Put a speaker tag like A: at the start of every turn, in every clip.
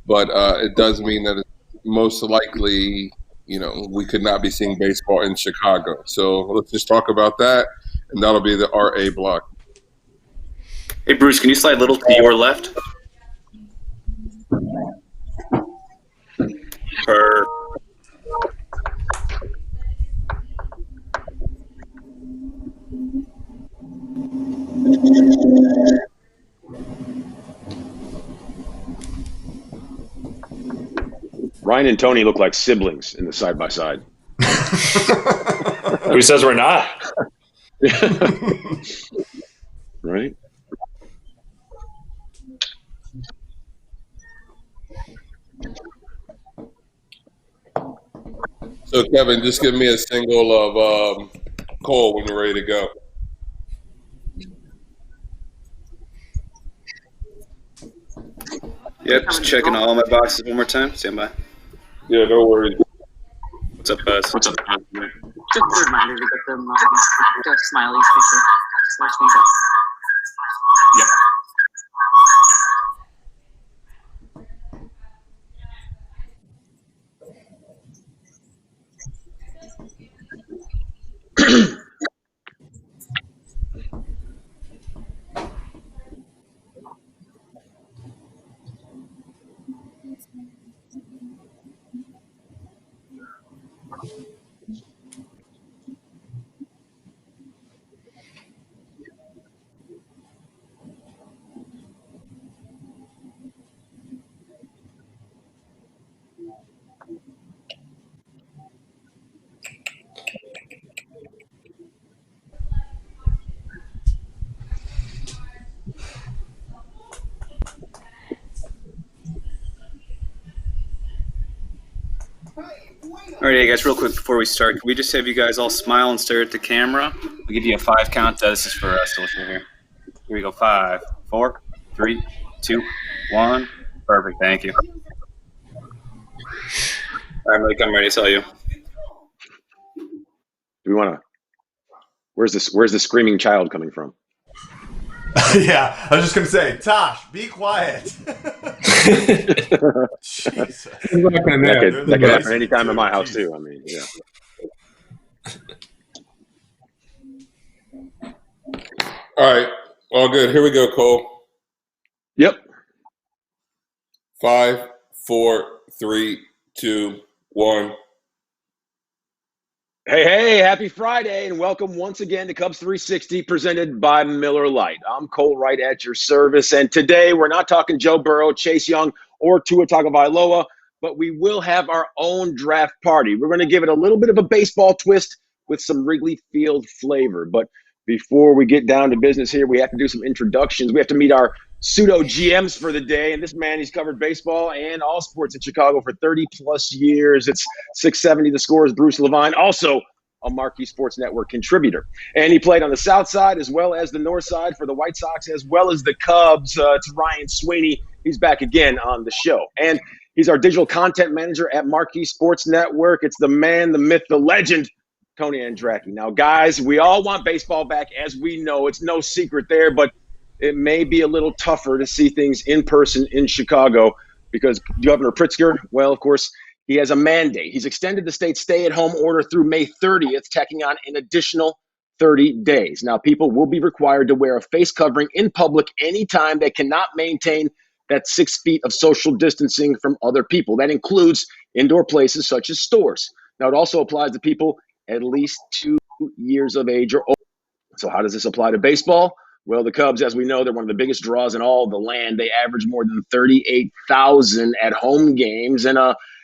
A: but it does mean that it's most likely, we could not be seeing baseball in Chicago. So let's just talk about that, and that'll be the RA block.
B: Hey, Bruce, can you slide a little to your left?
C: Ryan and Tony look like siblings in the side-by-side.
B: Who says we're not?
C: Right?
A: So, Kevin, just give me a single of Cole when you're ready to go.
B: Yep, just checking all my boxes one more time. Stand by.
A: Yeah, no worries.
B: What's up, guys?
D: Just a reminder to get them the Smiley's picture.
B: Yep. All right, guys, real quick before we start, can we just have you guys all smile and stare at the camera? We'll give you a 5 count. This is for us to listen here. Here we go. 5, 4, 3, 2, 1. Perfect. Thank you. All right, Mike, I'm ready to tell you.
C: Do we want to? Where's the screaming child coming from?
E: Yeah, I was just gonna say, Tosh, be quiet. Jesus.
C: That could happen anytime in my house too. I mean, yeah.
A: All right, all good. Here we go, Cole.
C: Yep.
A: 5, 4, 3, 2, 1.
C: Hey, happy Friday, and welcome once again to Cubs 360, presented by Miller Lite. I'm Cole Wright at your service, and today we're not talking Joe Burrow, Chase Young, or Tua Tagovailoa, but we will have our own draft party. We're going to give it a little bit of a baseball twist with some Wrigley Field flavor. But before we get down to business here, we have to do some introductions. We have to meet our pseudo GMs for the day, and this man, he's covered baseball and all sports in Chicago for 30 plus years. It's 670 The Score's Bruce Levine, also a Marquee Sports Network contributor, and he played on the south side as well as the north side for the White Sox as well as the Cubs. It's Ryan Sweeney. He's back again on the show, and he's our digital content manager at Marquee Sports Network. It's the man, the myth, the legend, Tony Andracki. Now, guys, we all want baseball back, as we know. It's no secret there, but it may be a little tougher to see things in person in Chicago because Governor Pritzker, well, of course, he has a mandate. He's extended the state's stay-at-home order through May 30th, tacking on an additional 30 days. Now, people will be required to wear a face covering in public anytime they cannot maintain that 6 feet of social distancing from other people. That includes indoor places such as stores. Now, it also applies to people at least 2 years of age or older. So how does this apply to baseball? Well, the Cubs, as we know, they're one of the biggest draws in all the land. They average more than 38,000 at home games. And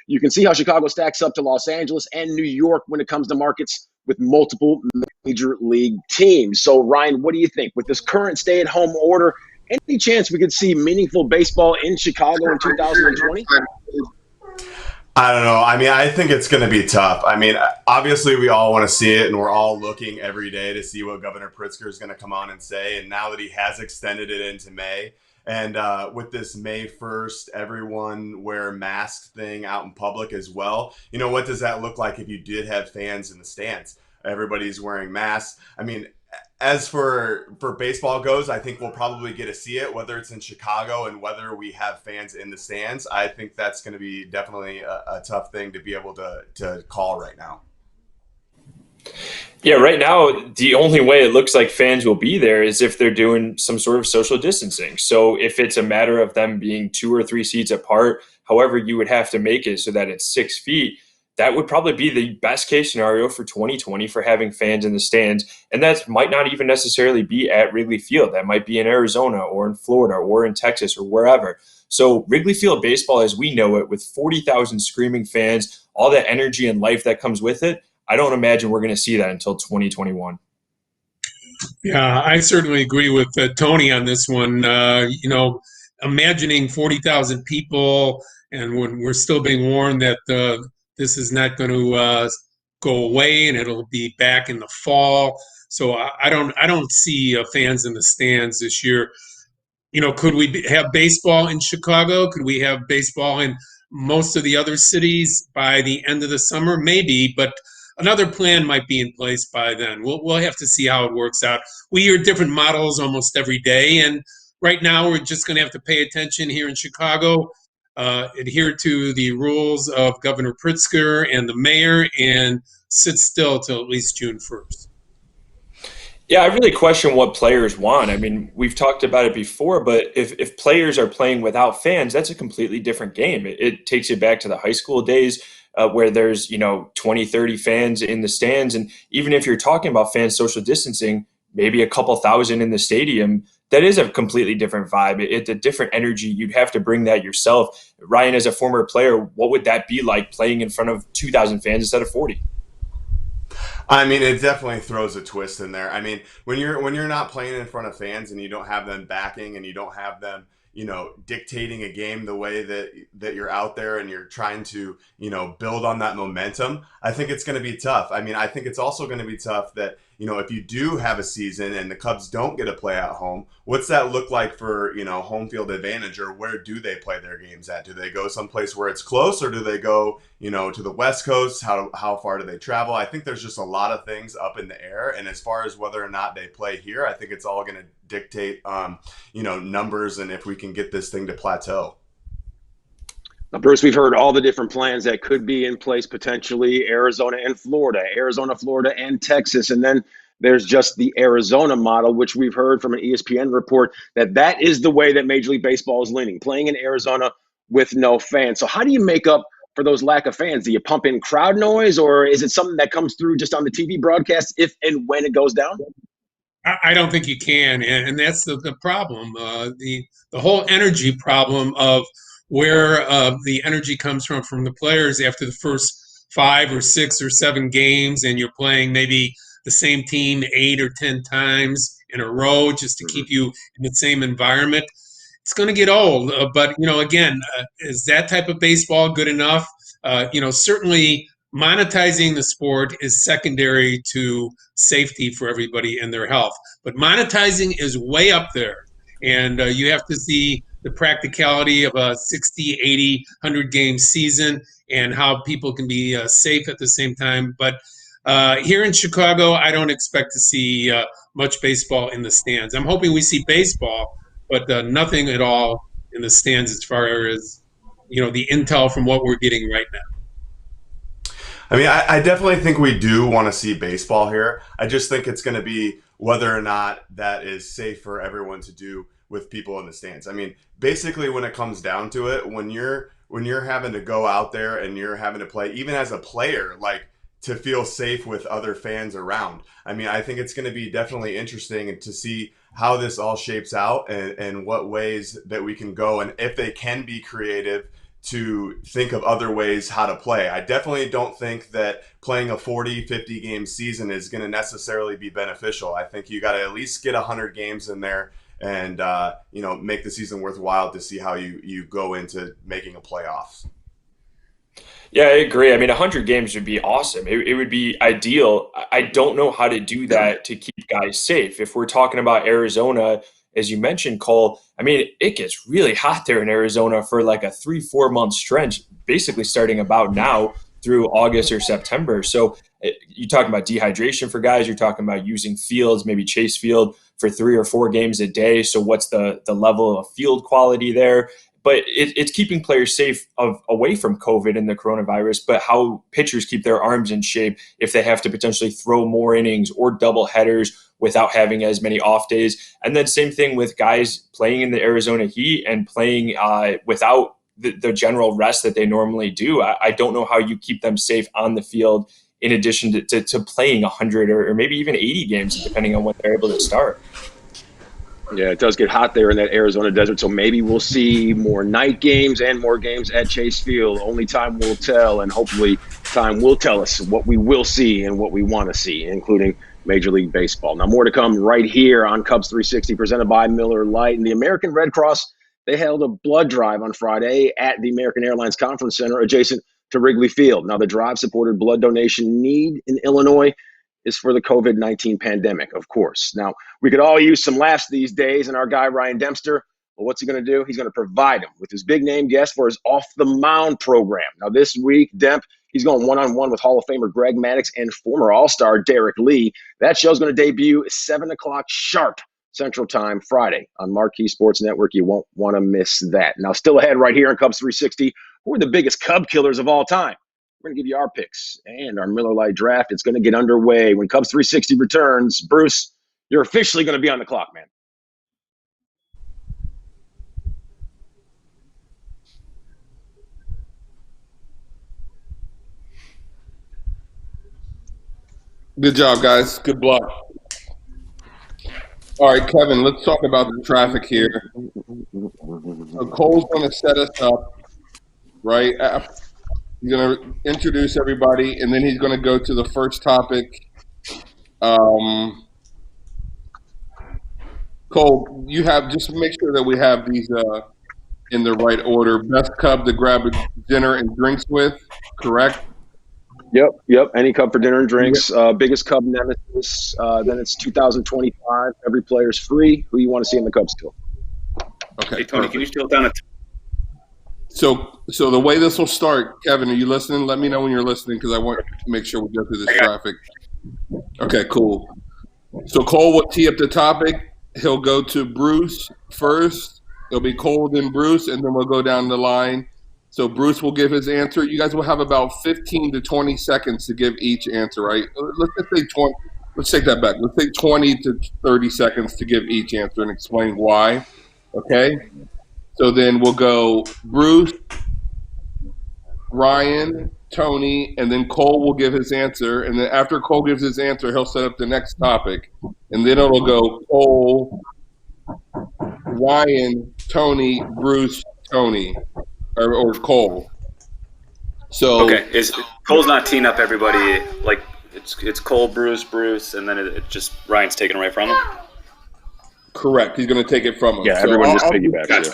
C: you can see how Chicago stacks up to Los Angeles and New York when it comes to markets with multiple major league teams. So, Ryan, what do you think? With this current stay-at-home order, any chance we could see meaningful baseball in Chicago in 2020?
E: I don't know. I mean, I think it's going to be tough. I mean, obviously, we all want to see it, and we're all looking every day to see what Governor Pritzker is going to come on and say. And now that he has extended it into May, and with this May 1st, everyone wear masks thing out in public as well, what does that look like if you did have fans in the stands? Everybody's wearing masks. I mean, as for baseball goes, I think we'll probably get to see it, whether it's in Chicago and whether we have fans in the stands. I think that's going to be definitely a tough thing to be able to call right now.
F: Yeah, right now, the only way it looks like fans will be there is if they're doing some sort of social distancing. So if it's a matter of them being 2 or 3 seats apart, however you would have to make it so that it's 6 feet, that would probably be the best case scenario for 2020 for having fans in the stands. And that might not even necessarily be at Wrigley Field. That might be in Arizona or in Florida or in Texas or wherever. So Wrigley Field baseball, as we know it, with 40,000 screaming fans, all that energy and life that comes with it, I don't imagine we're going to see that until 2021.
G: Yeah, I certainly agree with Tony on this one. Imagining 40,000 people, and when we're still being warned that this is not going to go away, and it'll be back in the fall. So I don't see fans in the stands this year. Could we have baseball in Chicago? Could we have baseball in most of the other cities by the end of the summer? Maybe, but another plan might be in place by then. We'll have to see how it works out. We hear different models almost every day, and right now we're just going to have to pay attention here in Chicago, adhere to the rules of Governor Pritzker and the mayor, and sit still till at least June 1st.
F: Yeah, I really question what players want. I mean, we've talked about it before, but if players are playing without fans, that's a completely different game. It takes you back to the high school days where there's, 20, 30 fans in the stands. And even if you're talking about fans social distancing, maybe a couple thousand in the stadium, that is a completely different vibe. It's a different energy. You'd have to bring that yourself. Ryan, as a former player, what would that be like playing in front of 2,000 fans instead of 40?
E: I mean, it definitely throws a twist in there. I mean, when you're not playing in front of fans and you don't have them backing and you don't have them, dictating a game the way that you're out there and you're trying to, build on that momentum, I think it's going to be tough. I mean, I think it's also going to be tough that, if you do have a season and the Cubs don't get to play at home, what's that look like for, home field advantage, or where do they play their games at? Do they go someplace where it's close, or do they go, to the West Coast? How far do they travel? I think there's just a lot of things up in the air. And as far as whether or not they play here, I think it's all going to dictate, numbers and if we can get this thing to plateau.
C: Now, Bruce, we've heard all the different plans that could be in place potentially: Arizona and Florida, Arizona, Florida, and Texas. And then there's just the Arizona model, which we've heard from an ESPN report that is the way that Major League Baseball is leaning, playing in Arizona with no fans. So how do you make up for those lack of fans? Do you pump in crowd noise, or is it something that comes through just on the TV broadcast if and when it goes down?
G: I don't think you can, and that's the problem. The whole energy problem of where the energy comes from the players after the first 5 or 6 or 7 games, and you're playing maybe the same team 8 or 10 times in a row just to keep you in the same environment. It's going to get old, but again, is that type of baseball good enough? Certainly monetizing the sport is secondary to safety for everybody and their health. But monetizing is way up there. And you have to see the practicality of a 60, 80, 100 game season and how people can be safe at the same time. But here in Chicago, I don't expect to see much baseball in the stands. I'm hoping we see baseball, but nothing at all in the stands as far as, the intel from what we're getting right now.
E: I mean, I definitely think we do want to see baseball here. I just think it's going to be whether or not that is safe for everyone to do with people in the stands. I mean, basically, when it comes down to it, when you're having to go out there and you're having to play, even as a player, like, to feel safe with other fans around. I mean, I think it's going to be definitely interesting to see how this all shapes out and what ways that we can go, and if they can be creative to think of other ways how to play. I definitely don't think that playing a 40, 50 game season is going to necessarily be beneficial. I think you got to at least get 100 games in there and, make the season worthwhile to see how you go into making a playoffs.
F: Yeah, I agree. I mean, 100 games would be awesome. It would be ideal. I don't know how to do that to keep guys safe. If we're talking about Arizona, as you mentioned, Cole, I mean, it gets really hot there in Arizona for like a 3, 4 month stretch, basically starting about now through August or September. So you're talking about dehydration for guys. You're talking about using fields, maybe Chase Field for 3 or 4 games a day. So what's the level of field quality there? But it's keeping players safe away from COVID and the coronavirus, but how pitchers keep their arms in shape if they have to potentially throw more innings or double headers without having as many off days. And then same thing with guys playing in the Arizona heat and playing without the general rest that they normally do. I don't know how you keep them safe on the field in addition to playing 100 or maybe even 80 games, depending on when they're able to start.
C: Yeah, it does get hot there in that Arizona desert, so maybe we'll see more night games and more games at Chase Field. Only time will tell, and hopefully time will tell us what we will see and what we want to see, including Major League Baseball. Now, more to come right here on Cubs 360, presented by Miller Lite. And the American Red Cross, they held a blood drive on Friday at the American Airlines Conference Center adjacent to Wrigley Field. Now, the drive supported blood donation need in Illinois is for the COVID-19 pandemic, of course. Now, we could all use some laughs these days, and our guy, Ryan Dempster, well, what's he going to do? He's going to provide them with his big-name guest for his Off the Mound program. Now, this week, Demp, he's going one-on-one with Hall of Famer Greg Maddux and former All-Star Derek Lee. That show's going to debut at 7 o'clock sharp Central Time Friday on Marquee Sports Network. You won't want to miss that. Now, still ahead right here on Cubs 360, who are the biggest Cub killers of all time? We're going to give you our picks and our Miller Lite draft. It's going to get underway when Cubs 360 returns. Bruce, you're officially going to be on the clock, man.
A: Good job, guys. Good luck. All right, Kevin, let's talk about the traffic here. So Cole's going to set us up, right? He's going to introduce everybody, and then he's going to go to the first topic. Cole, you have just make sure that we have these in the right order. Best Cub to grab a dinner and drinks with, correct?
C: Yep. Any Cub for dinner and drinks. Biggest Cub nemesis. Then it's 2025. Every player's free. Who you want to see in the Cubs still?
A: Okay.
B: Hey, Tony, can you still down
A: So the way this will start, Kevin, are you listening? Let me know when you're listening because I want to make sure we go through this traffic. Okay, cool. So Cole will tee up the topic. He'll go to Bruce first. It'll be Cole, then Bruce, and then we'll go down the line. So Bruce will give his answer. You guys will have about 15 to 20 seconds to give each answer, right? Let's just say 20. Let's take that back. Let's say 20 to 30 seconds to give each answer and explain why. Okay? So then we'll go Bruce, Ryan, Tony, and then Cole will give his answer. And then after Cole gives his answer, he'll set up the next topic. And then it'll go Cole, Ryan, Tony, Bruce, Tony, or Cole. So
B: okay, Cole's not teeing up everybody like it's Cole, Bruce, and then it just Ryan's taking away from him.
A: Correct. He's going to take it from him.
C: Yeah,
A: so
C: everyone just piggybacks.
B: Gotcha.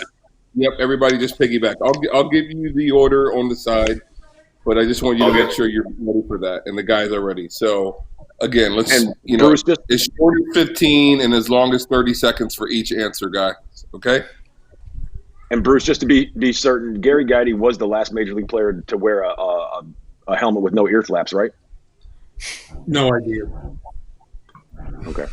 A: Yep, everybody just piggyback. I'll give you the order on the side, but I just want you to make sure you're ready for that, and the guys are ready. So again, Bruce, it's short as 15 and as long as 30 seconds for each answer, guys. Okay.
C: And Bruce, just to be certain, Gary Guidy was the last major league player to wear a helmet with no ear flaps, right?
G: No idea.
C: Okay.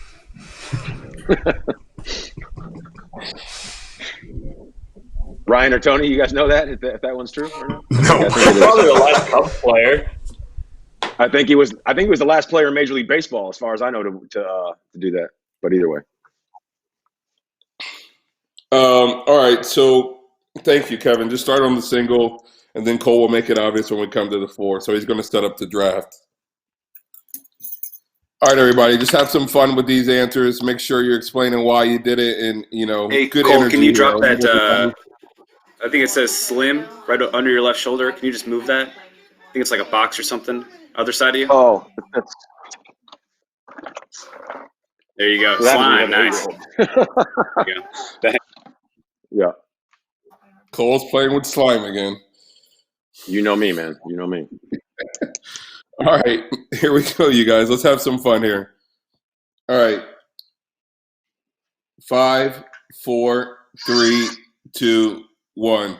C: Ryan or Tony, you guys know that if that one's true or not?
E: No.
F: Probably the last Cubs player.
C: I think he was the last player in Major League Baseball, as far as I know, to do that. But either way.
A: All right. So thank you, Kevin. Just start on the single, and then Cole will make it obvious when we come to the four. So he's going to set up the draft. All right, everybody, just have some fun with these answers. Make sure you're explaining why you did it, and
B: Hey,
A: good
B: Cole,
A: energy.
B: can you drop that? I think it says Slim right under your left shoulder. Can you just move that? I think it's like a box or something. Other side of you.
C: Oh, that's
B: There you go. Slime, nice.
C: Yeah.
A: Cole's playing with slime again.
C: You know me, man. You know me.
A: All right, here we go, you guys. Let's have some fun here. All right. 5, 4, 3, 2, 1.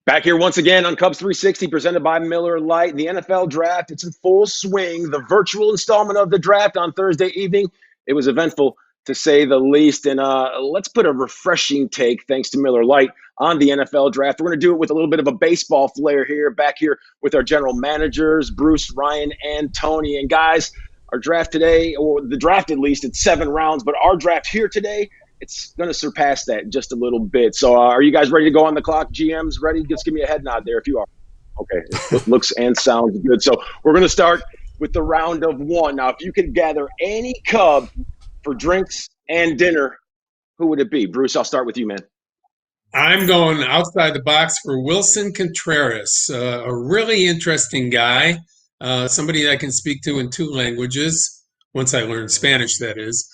C: Back here once again on Cubs 360, presented by Miller Lite. The NFL draft, it's in full swing. The virtual installment of the draft on Thursday evening. It was eventful, to say the least. And let's put a refreshing take, thanks to Miller Lite, on the NFL draft. We're going to do it with a little bit of a baseball flair here, back here with our general managers, Bruce, Ryan, and Tony. And guys, our draft today, or the draft at least, it's 7 rounds, but our draft here today, it's going to surpass that just a little bit. So are you guys ready to go on the clock? GM's ready? Just give me a head nod there if you are. Okay, it looks and sounds good. So we're going to start with the round of 1. Now, if you could gather any Cub for drinks and dinner, who would it be? Bruce, I'll start with you, man.
G: I'm going outside the box for Wilson Contreras, a really interesting guy, somebody that I can speak to in 2 languages. Once I learn Spanish, that is.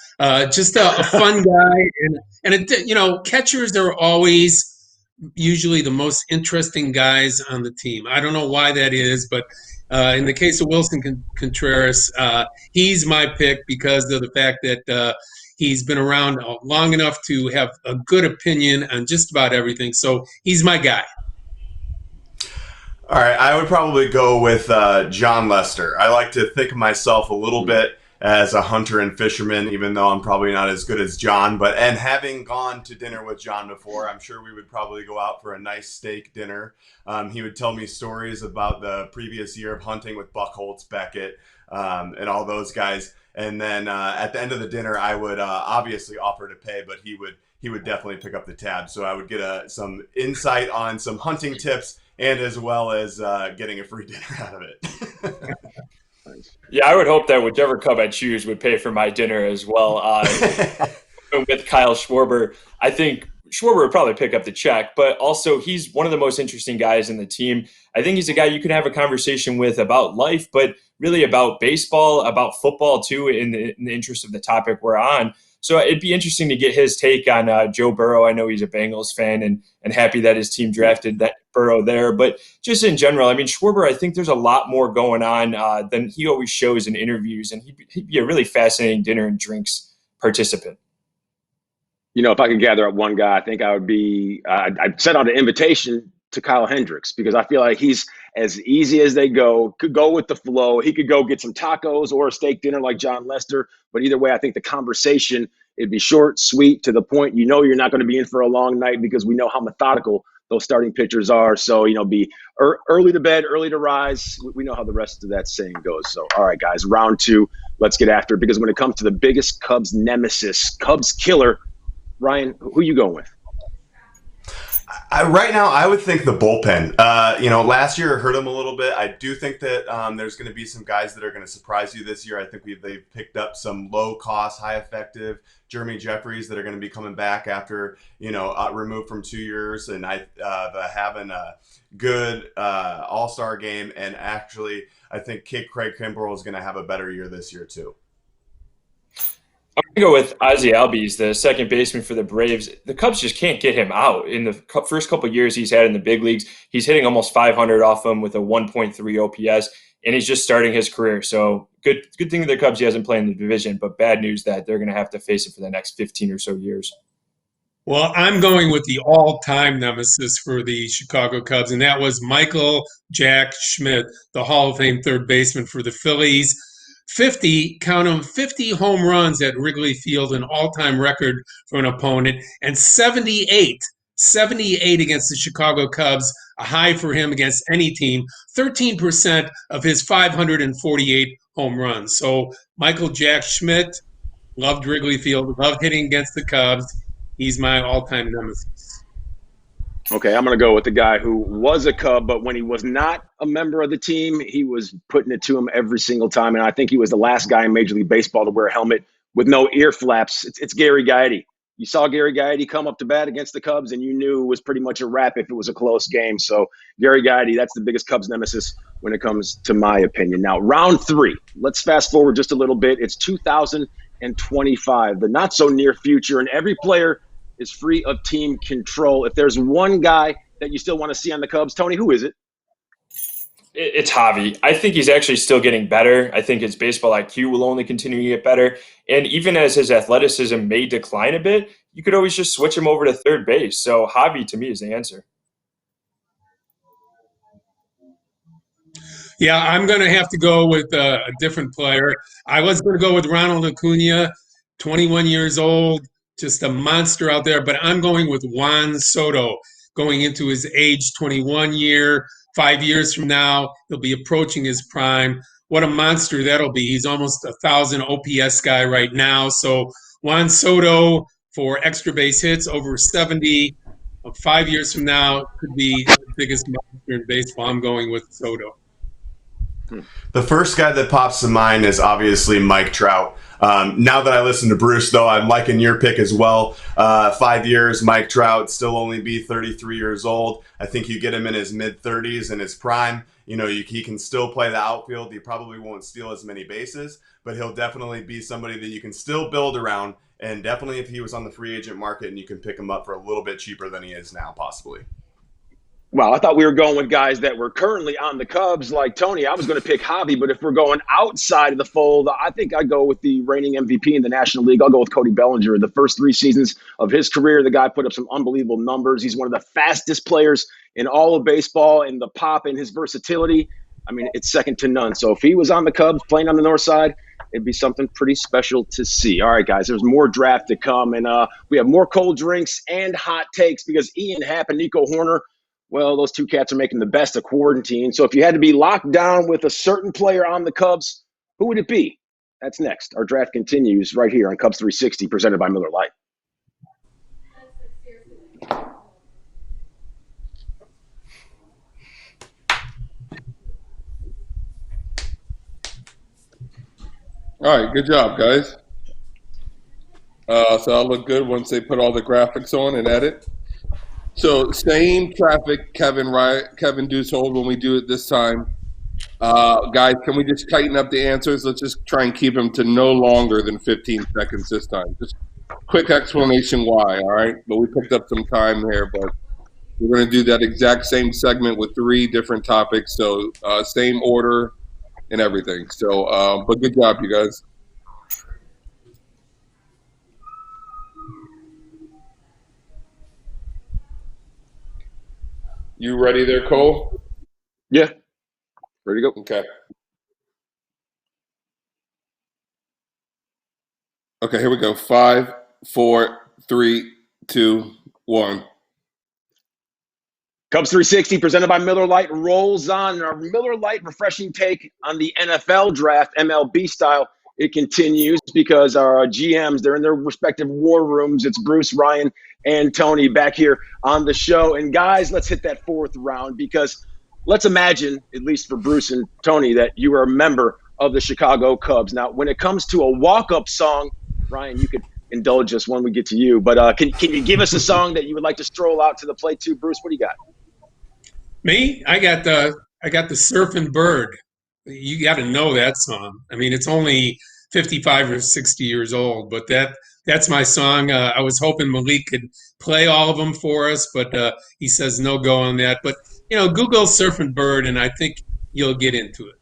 G: Just a fun guy. And catchers are always usually the most interesting guys on the team. I don't know why that is, but in the case of Wilson Contreras, he's my pick because of the fact that he's been around long enough to have a good opinion on just about everything. So he's my guy.
E: All right, I would probably go with John Lester. I like to think of myself a little bit as a hunter and fisherman, even though I'm probably not as good as John. And having gone to dinner with John before, I'm sure we would probably go out for a nice steak dinner. He would tell me stories about the previous year of hunting with Buck Holtz, Beckett, and all those guys. And then at the end of the dinner, I would obviously offer to pay, but he would definitely pick up the tab. So I would get some insight on some hunting tips, and as well as getting a free dinner out of it.
F: Yeah, I would hope that whichever Cub I choose would pay for my dinner as well. With Kyle Schwarber, I think Schwarber would probably pick up the check, but also he's one of the most interesting guys in the team. I think he's a guy you can have a conversation with about life, but really about baseball, about football too, in the interest of the topic we're on. So it'd be interesting to get his take on Joe Burrow. I know he's a Bengals fan and happy that his team drafted that Burrow there. But just in general, I mean, Schwarber, I think there's a lot more going on than he always shows in interviews. And he'd be a really fascinating dinner and drinks participant.
C: If I could gather up one guy, I think I would be I'd send out an invitation to Kyle Hendricks, because I feel like he's as easy as they go, could go with the flow. He could go get some tacos or a steak dinner like John Lester. But either way, I think the conversation, it'd be short, sweet, to the point. You're not going to be in for a long night, because we know how methodical those starting pitchers are. So, be early to bed, early to rise. We know how the rest of that saying goes. So, all right, guys, round 2, let's get after it. Because when it comes to the biggest Cubs nemesis, Cubs killer, Ryan, who you going with?
E: Right now, I would think the bullpen. Last year hurt him a little bit. I do think that there's going to be some guys that are going to surprise you this year. I think they've picked up some low-cost, high-effective Jeremy Jeffries that are going to be coming back after, removed from 2 years. And having a good all-star game. And actually, I think Craig Kimbrell is going to have a better year this year, too.
F: I'm going to go with Ozzie Albies, the second baseman for the Braves. The Cubs just can't get him out. In the first couple of years he's had in the big leagues, he's hitting almost 500 off him with a 1.3 OPS, and he's just starting his career. So good thing that the Cubs he hasn't played in the division, but bad news that they're going to have to face it for the next 15 or so years.
G: Well, I'm going with the all-time nemesis for the Chicago Cubs, and that was Michael Jack Schmidt, the Hall of Fame third baseman for the Phillies. 50 home runs at Wrigley Field, an all-time record for an opponent, and 78 against the Chicago Cubs, a high for him against any team, 13% of his 548 home runs. So Michael Jack Schmidt, loved Wrigley Field, loved hitting against the Cubs. He's my all-time nemesis.
C: Okay, I'm going to go with the guy who was a Cub, but when he was not a member of the team, he was putting it to him every single time. And I think he was the last guy in Major League Baseball to wear a helmet with no ear flaps. It's Gary Gaetti. You saw Gary Gaetti come up to bat against the Cubs, and you knew it was pretty much a wrap if it was a close game. So Gary Gaetti, that's the biggest Cubs nemesis when it comes to my opinion. Now, round 3. Let's fast forward just a little bit. It's 2025, the not so near future, and every player is free of team control. If there's one guy that you still want to see on the Cubs, Tony, who is it?
F: It's Javi. I think he's actually still getting better. I think his baseball IQ will only continue to get better. And even as his athleticism may decline a bit, you could always just switch him over to third base. So Javi, to me, is the answer.
G: Yeah, I'm going to have to go with a different player. I was going to go with Ronald Acuna, 21 years old, just a monster out there. But I'm going with Juan Soto, going into his age 21 year. 5 years from now, he'll be approaching his prime. What a monster that'll be. He's almost 1,000 OPS guy right now. So Juan Soto for extra base hits over 70. 5 years from now could be the biggest monster in baseball. I'm going with Soto.
E: The first guy that pops to mind is obviously Mike Trout. Now that I listen to Bruce, though, I'm liking your pick as well. 5 years, Mike Trout, still only be 33 years old. I think you get him in his mid-30s in his prime. You know, he can still play the outfield. He probably won't steal as many bases, but he'll definitely be somebody that you can still build around. And definitely if he was on the free agent market and you can pick him up for a little bit cheaper than he is now, possibly.
C: Well, I thought we were going with guys that were currently on the Cubs, like Tony. I was going to pick Javi, but if we're going outside of the fold, I think I'd go with the reigning MVP in the National League. I'll go with Cody Bellinger. The first 3 seasons of his career, the guy put up some unbelievable numbers. He's one of the fastest players in all of baseball, and the pop and his versatility, I mean, it's second to none. So if he was on the Cubs playing on the north side, it'd be something pretty special to see. All right, guys, there's more draft to come, and we have more cold drinks and hot takes because Ian Happ and Nico Horner, well, those two cats are making the best of quarantine. So if you had to be locked down with a certain player on the Cubs, who would it be? That's next. Our draft continues right here on Cubs 360, presented by Miller Lite.
A: All right, good job, guys. So I'll look good once they put all the graphics on and edit. So same traffic, Kevin Dusold, when we do it this time. Guys, can we just tighten up the answers? Let's just try and keep them to no longer than 15 seconds this time. Just quick explanation why, all right? But we picked up some time there, but we're going to do that exact same segment with 3 different topics. So same order and everything. So, but good job, you guys. You ready there, Cole?
C: Yeah. Ready to go.
A: Okay. Okay, here we go. 5, 4, 3, 2, 1.
C: Cubs 360, presented by Miller Lite, rolls on. Our Miller Lite refreshing take on the NFL draft, MLB style. It continues because our GMs, they're in their respective war rooms. It's Bruce, Ryan, and Tony back here on the show. And guys, let's hit that 4th round because let's imagine, at least for Bruce and Tony, that you are a member of the Chicago Cubs. Now, when it comes to a walk-up song, Ryan, you could indulge us when we get to you. But can you give us a song that you would like to stroll out to the plate to? Bruce, what do you got?
G: Me? I got the Surfing Bird. You got to know that song. I mean, it's only 55 or 60 years old, but that's my song. I was hoping Malik could play all of them for us, but he says no go on that. But Google Surfing Bird, and I think you'll get into it.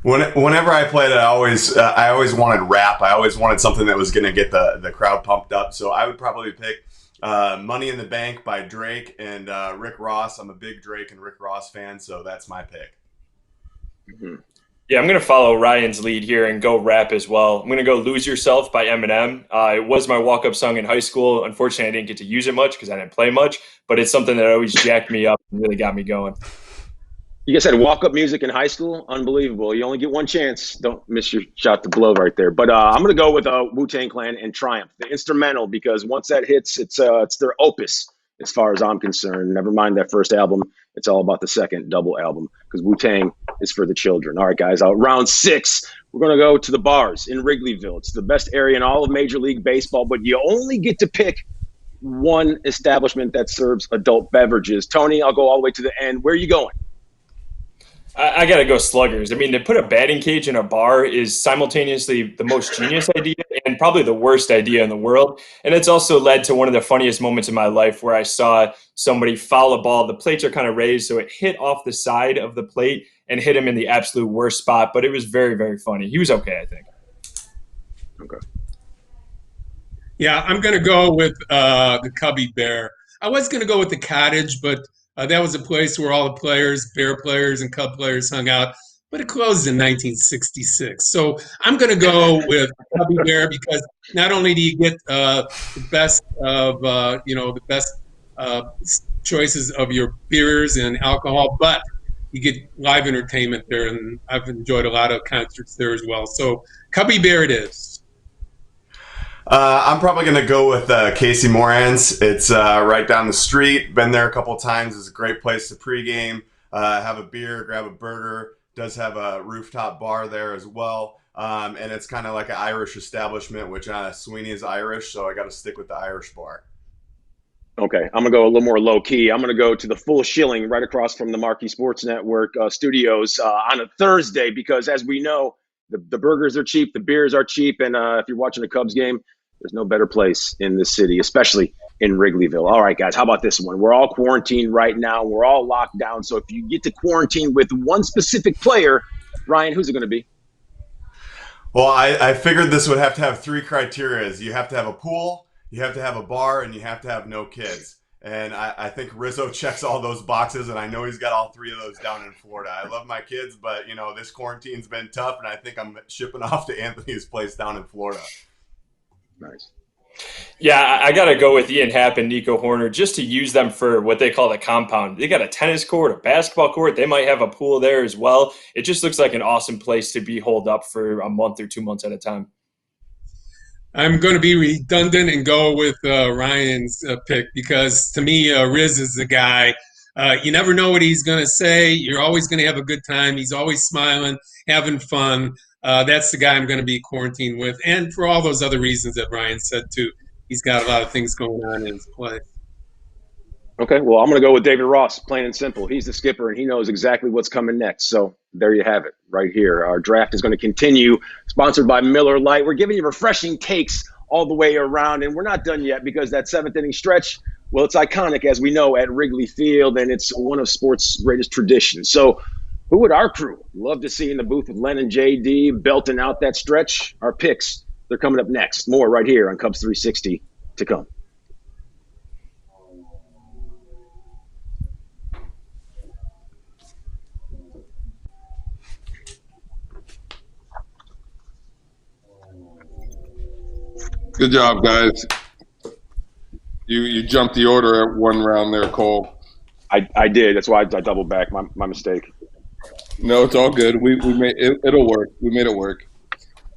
E: Whenever I played it, I always wanted rap. I always wanted something that was going to get the crowd pumped up. So I would probably pick Money in the Bank by Drake and Rick Ross. I'm a big Drake and Rick Ross fan, so that's my pick.
C: Mm-hmm.
F: Yeah, I'm going to follow Ryan's lead here and go rap as well. I'm going to go Lose Yourself by Eminem. It was my walk-up song in high school. Unfortunately, I didn't get to use it much because I didn't play much, but it's something that always jacked me up and really got me going.
C: You guys had walk-up music in high school? Unbelievable. You only get one chance. Don't miss your shot to blow right there. But I'm going to go with Wu-Tang Clan and Triumph, the instrumental, because once that hits, it's their opus as far as I'm concerned. Never mind that first album. It's all about the second double album because Wu-Tang is for the children. All right, guys, round 6, we're going to go to the bars in Wrigleyville. It's the best area in all of Major League Baseball, but you only get to pick one establishment that serves adult beverages. Tony, I'll go all the way to the end. Where are you going?
F: I got to go Sluggers. I mean, to put a batting cage in a bar is simultaneously the most genius idea and probably the worst idea in the world. And it's also led to one of the funniest moments in my life where I saw somebody foul a ball. The plates are kind of raised, so it hit off the side of the plate and hit him in the absolute worst spot. But it was very, very funny. He was okay, I think.
C: Okay.
G: Yeah, I'm going to go with the Cubby Bear. I was going to go with the Cottage, but That was a place where all the players, Bear players and Cub players hung out, but it closed in 1966. So I'm going to go with Cubby Bear because not only do you get the best of, the best uh, choices of your beers and alcohol, but you get live entertainment there, and I've enjoyed a lot of concerts there as well. So Cubby Bear it is.
E: I'm probably going to go with Casey Moran's. It's right down the street. Been there a couple of times. It's a great place to pregame, have a beer, grab a burger. Does have a rooftop bar there as well. And it's kind of like an Irish establishment, which Sweeney is Irish, so I got to stick with the Irish bar.
C: Okay, I'm gonna go a little more low key. I'm gonna go to the Full Shilling right across from the Marquee Sports Network studios on a Thursday because, as we know, the burgers are cheap, the beers are cheap, and if you're watching a Cubs game, there's no better place in this city, especially in Wrigleyville. All right, guys, how about this one? We're all quarantined right now. We're all locked down. So if you get to quarantine with one specific player, Ryan, who's it going to be?
E: Well, I figured this would have to have 3 criteria. You have to have a pool, you have to have a bar, and you have to have no kids. And I think Rizzo checks all those boxes, and I know he's got all 3 of those down in Florida. I love my kids, but, this quarantine's been tough, and I think I'm shipping off to Anthony's place down in Florida.
C: Nice.
F: Yeah, I got to go with Ian Happ and Nico Horner just to use them for what they call the compound. They got a tennis court, a basketball court. They might have a pool there as well. It just looks like an awesome place to be holed up for a month or 2 months at a time.
G: I'm going to be redundant and go with Ryan's pick because to me, Riz is the guy. You never know what he's going to say. You're always going to have a good time. He's always smiling, having fun. That's the guy I'm going to be quarantined with. And for all those other reasons that Ryan said, too. He's got a lot of things going on in his play.
C: Okay, well, I'm going to go with David Ross, plain and simple. He's the skipper, and he knows exactly what's coming next. So there you have it right here. Our draft is going to continue, sponsored by Miller Lite. We're giving you refreshing takes all the way around, and we're not done yet because that 7th inning stretch, well, it's iconic, as we know, at Wrigley Field, and it's one of sports' greatest traditions. So who would our crew love to see in the booth with Len and JD belting out that stretch? Our picks, they're coming up next. More right here on Cubs 360 to come.
A: Good job, guys. You jumped the order at 1 round there, Cole.
C: I did. That's why I doubled back. My mistake.
A: No, it's all good. We made it. It'll work. We made it work.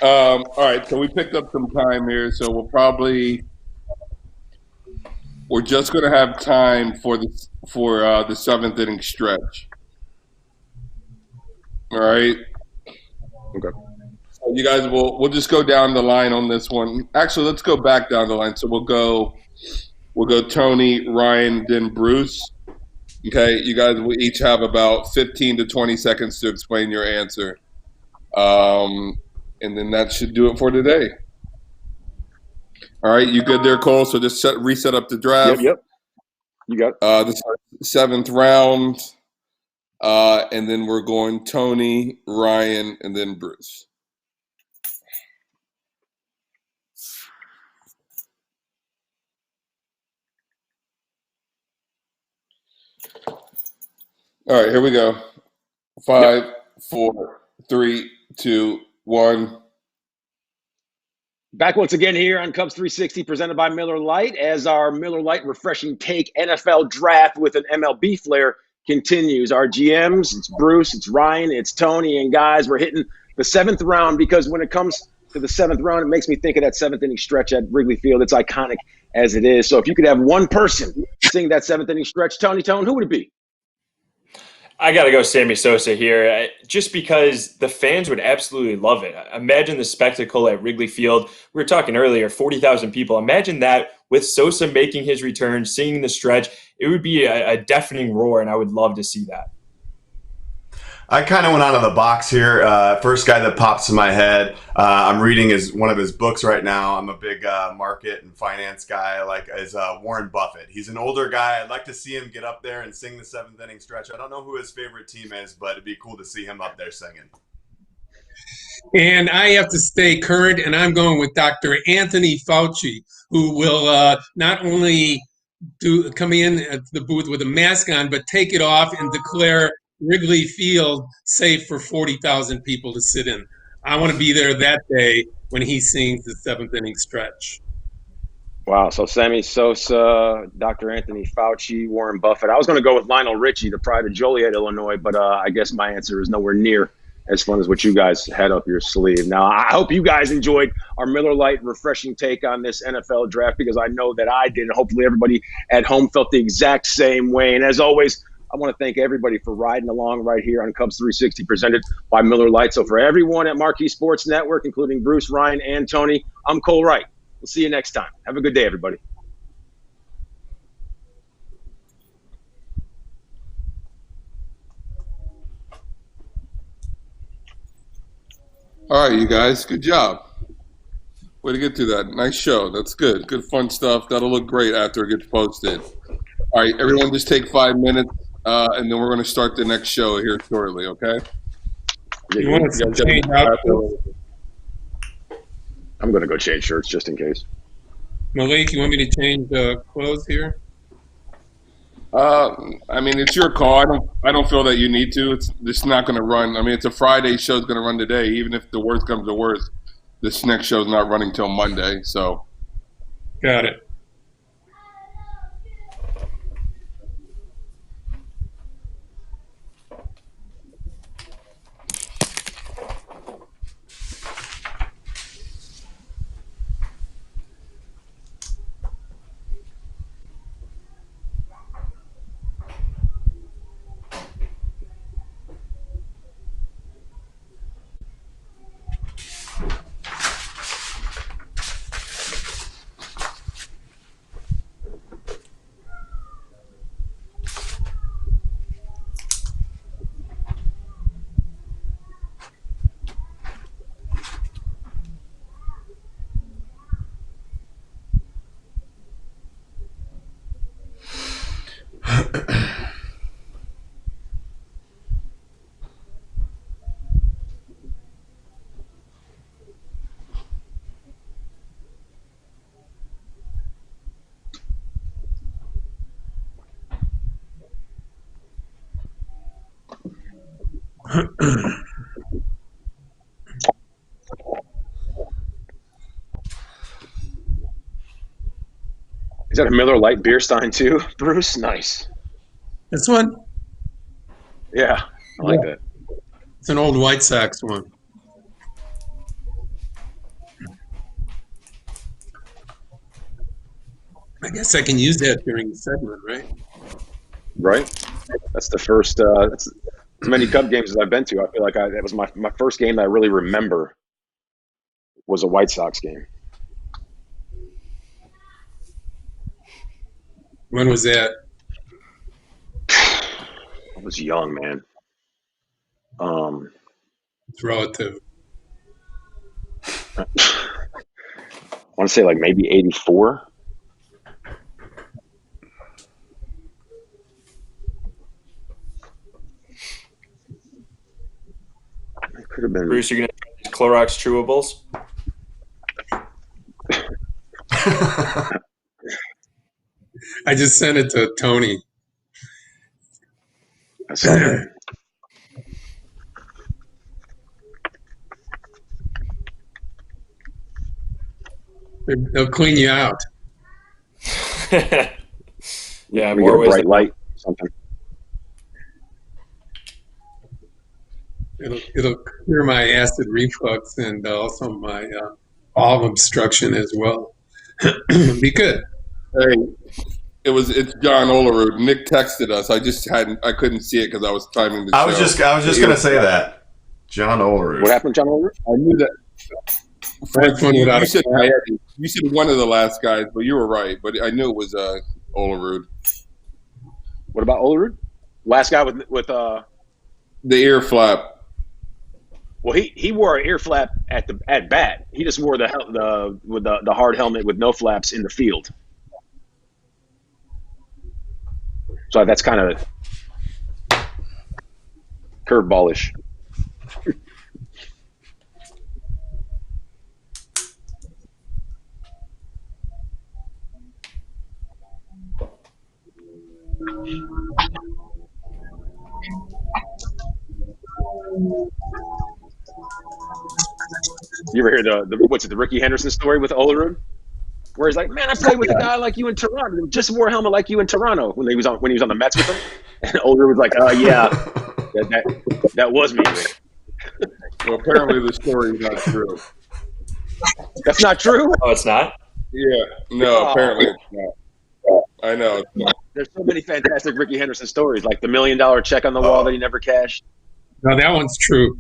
A: All right, so we picked up some time here. So we're just going to have time for the 7th inning stretch. All right.
C: Okay.
A: So you guys we'll just go down the line on this one. Actually, let's go back down the line. So we'll go Tony, Ryan, then Bruce. Okay, you guys will each have about 15 to 20 seconds to explain your answer. And then that should do it for today. All right, you good there, Cole? So just reset up the draft.
C: Yep. You got it.
A: The 7th round. And then we're going Tony, Ryan, and then Bruce. All right, here we go. 5, 4, 3, 2, 1.
C: Back once again here on Cubs 360, presented by Miller Lite, as our Miller Lite refreshing take NFL draft with an MLB flair continues. Our GMs, it's Bruce, it's Ryan, it's Tony, and guys, we're hitting the 7th round because when it comes to the 7th round, it makes me think of that 7th inning stretch at Wrigley Field. It's iconic as it is. So if you could have one person sing that 7th inning stretch, Tone, who would it be?
F: I got to go Sammy Sosa here, just because the fans would absolutely love it. Imagine the spectacle at Wrigley Field. We were talking earlier, 40,000 people. Imagine that with Sosa making his return, singing the stretch. It would be a deafening roar, and I would love to see that.
E: I kind of went out of the box here. First guy that pops in my head, I'm reading one of his books right now. I'm a big market and finance guy, is Warren Buffett. He's an older guy. I'd like to see him get up there and sing the 7th inning stretch. I don't know who his favorite team is, but it'd be cool to see him up there singing.
G: And I have to stay current, and I'm going with Dr. Anthony Fauci, who will not only come in at the booth with a mask on, but take it off and declare Wrigley Field safe for 40,000 people to sit in. I want to be there that day when he sings the seventh inning stretch.
C: Wow. So Sammy Sosa, Dr. Anthony Fauci, Warren Buffett. I was going to go with Lionel Richie, the pride of Joliet, Illinois, but I guess my answer is nowhere near as fun as what you guys had up your sleeve. Now, I hope you guys enjoyed our Miller Lite refreshing take on this NFL draft, because I know that I did. And hopefully everybody at home felt the exact same way. And as always, I want to thank everybody for riding along right here on Cubs 360 presented by Miller Lite. So for everyone at Marquee Sports Network, including Bruce, Ryan, and Tony, I'm Cole Wright. We'll see you next time. Have a good day, everybody.
A: All right, you guys, good job. Way to get through that. Nice show. That's good. Good fun stuff. That'll look great after it gets posted. All right, everyone, just take 5 minutes, and then we're going to start the next show here shortly. Okay?
G: You want to change outfits?
C: I'm going to go change shirts just in case.
G: Malik, you want me to change clothes here?
A: I mean, it's your call. I don't feel that you need to. It's not going to run. I mean, it's a Friday show. It's going to run today. Even if the worst comes to worst, this next show is not running till Monday. So,
G: got it.
C: Is that a Miller Lite beer stein too, Bruce? Nice.
G: This one?
C: Yeah, I like that.
G: It's an old White Sox one. I guess I can use that during the segment, right?
C: Right? That's the first, that's as many Cub games as I've been to. I feel like that was my first game that I really remember was a White Sox game.
G: When was that?
C: I was young, man.
G: It's relative.
C: I want to say like maybe 84. It could have been.
F: Bruce, you're going to try these Clorox chewables?
G: I just sent it to Tony.
C: I saw that.
G: They'll clean you out.
F: Yeah,
C: we
F: more
C: get a
F: ways
C: bright
F: than
C: light, something.
G: It'll clear my acid reflux and also my bowel obstruction as well. Be good.
A: hey, it's John Olerud. Nick texted us. I couldn't see it because I was timing the show.
E: I was just going to say that. John Olerud.
C: What happened, John Oliver?
A: I knew that.
G: First one without
A: You said one of the last guys, but you were right. But I knew it was Olerud.
C: What about Olerud? Last guy with
A: The ear flap.
C: Well, he wore an ear flap at bat. He just wore the hard helmet with no flaps in the field. So that's kind of curveballish. You ever hear the Ricky Henderson story with Olerud? Where he's like, man, I played with a guy like you in Toronto, who just wore a helmet like you in Toronto when he was on the Mets with him. And Olerud was like, yeah, that was me.
A: Well, apparently the story is not true.
C: That's not true?
F: Oh, it's not?
A: Yeah, no, apparently it's not. I know.
C: There's so many fantastic Ricky Henderson stories, like the $1 million check on the wall that he never cashed.
G: No, that one's true.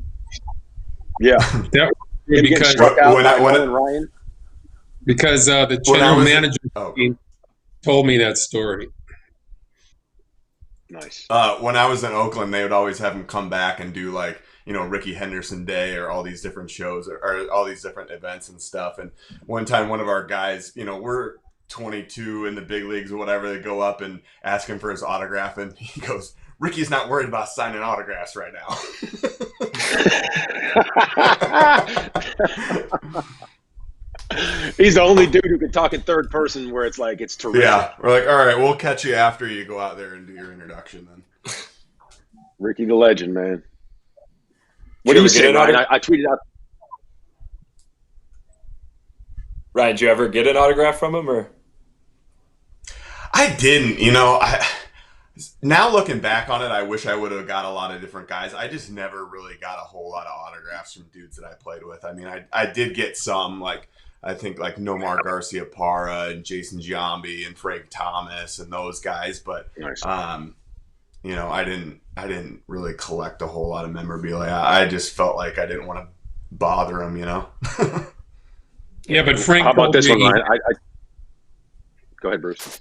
C: Yeah.
G: That
C: Him getting
G: because
C: struck out by Nolan Ryan.
G: because the general manager told me that story.
C: Nice.
E: When I was in Oakland, they would always have him come back and do like, Ricky Henderson Day or all these different shows or all these different events and stuff. And one time, one of our guys, we're 22 in the big leagues or whatever, they go up and ask him for his autograph, and he goes, "Ricky's not worried about signing autographs right now."
C: He's the only dude who can talk in third person where it's like it's terrific.
E: Yeah, we're like, all right, we'll catch you after you go out there and do your introduction then.
C: Ricky the legend, man. What do you say, Ryan? I tweeted out.
F: Ryan, did you ever get an autograph from him, or?
E: I didn't. Now looking back on it, I wish I would have got a lot of different guys. I just never really got a whole lot of autographs from dudes that I played with. I mean, I did get some, like I think like Nomar Garcia Parra and Jason Giambi and Frank Thomas and those guys, but
C: Nice.
E: I didn't really collect a whole lot of memorabilia. I just felt like I didn't want to bother them,
G: Yeah, but Frank.
C: How about this
G: told
C: one,
G: me-
C: Ryan? Go ahead, Bruce.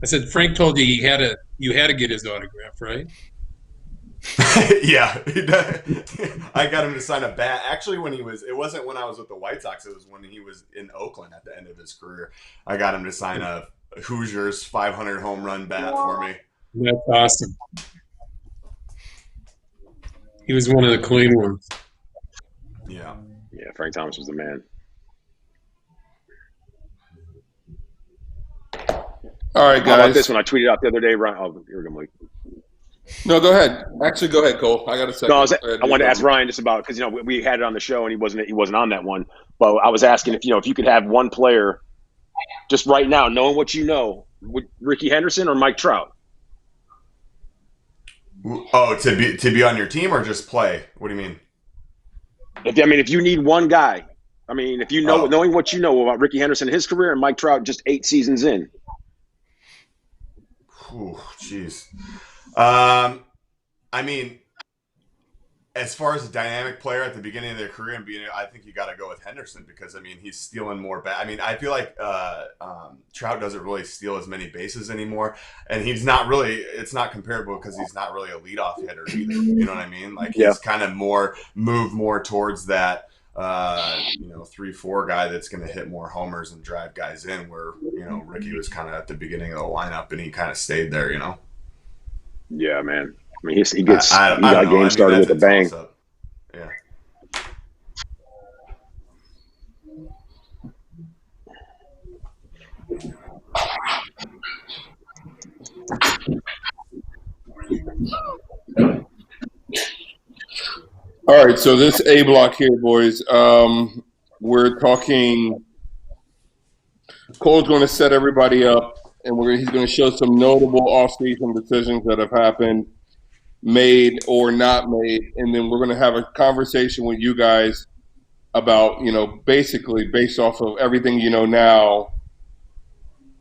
G: I said Frank told you you had to get his autograph, right?
E: Yeah, I got him to sign a bat. Actually, it wasn't when I was with the White Sox. It was when he was in Oakland at the end of his career. I got him to sign a Hoosiers 500 home run bat for me.
G: That's awesome. He was one of the clean ones.
E: Yeah.
C: Yeah, Frank Thomas was the man.
A: All right,
C: How about
A: guys.
C: this one? I tweeted out the other day, Ryan. Oh, here we go, Mike.
A: No, go ahead. Actually, go ahead, Cole. I got a second.
C: No, I wanted to ask Ryan just about because we had it on the show and he wasn't on that one. But I was asking if you could have one player, just right now, knowing what you know, would Ricky Henderson or Mike Trout?
E: Oh, to be on your team or just play? What do you mean?
C: If you need one guy, if you know knowing what you know about Ricky Henderson, his career, and Mike Trout just 8 seasons in.
E: Jeez. As far as a dynamic player at the beginning of their career, I think you got to go with Henderson because he's stealing more. I feel like Trout doesn't really steal as many bases anymore, and he's not really. It's not comparable because he's not really a leadoff hitter either. You know what I mean? Like he's kind of moved more towards that. 3-4 guy that's going to hit more homers and drive guys in. Where Ricky was kind of at the beginning of the lineup and he kind of stayed there.
C: Yeah, man. He got game started with a bang.
E: Yeah.
A: All right, so this A block here, boys. We're talking. Cole's going to set everybody up, and he's going to show some notable off-season decisions that have happened, made or not made, and then we're going to have a conversation with you guys about, basically based off of everything you know now,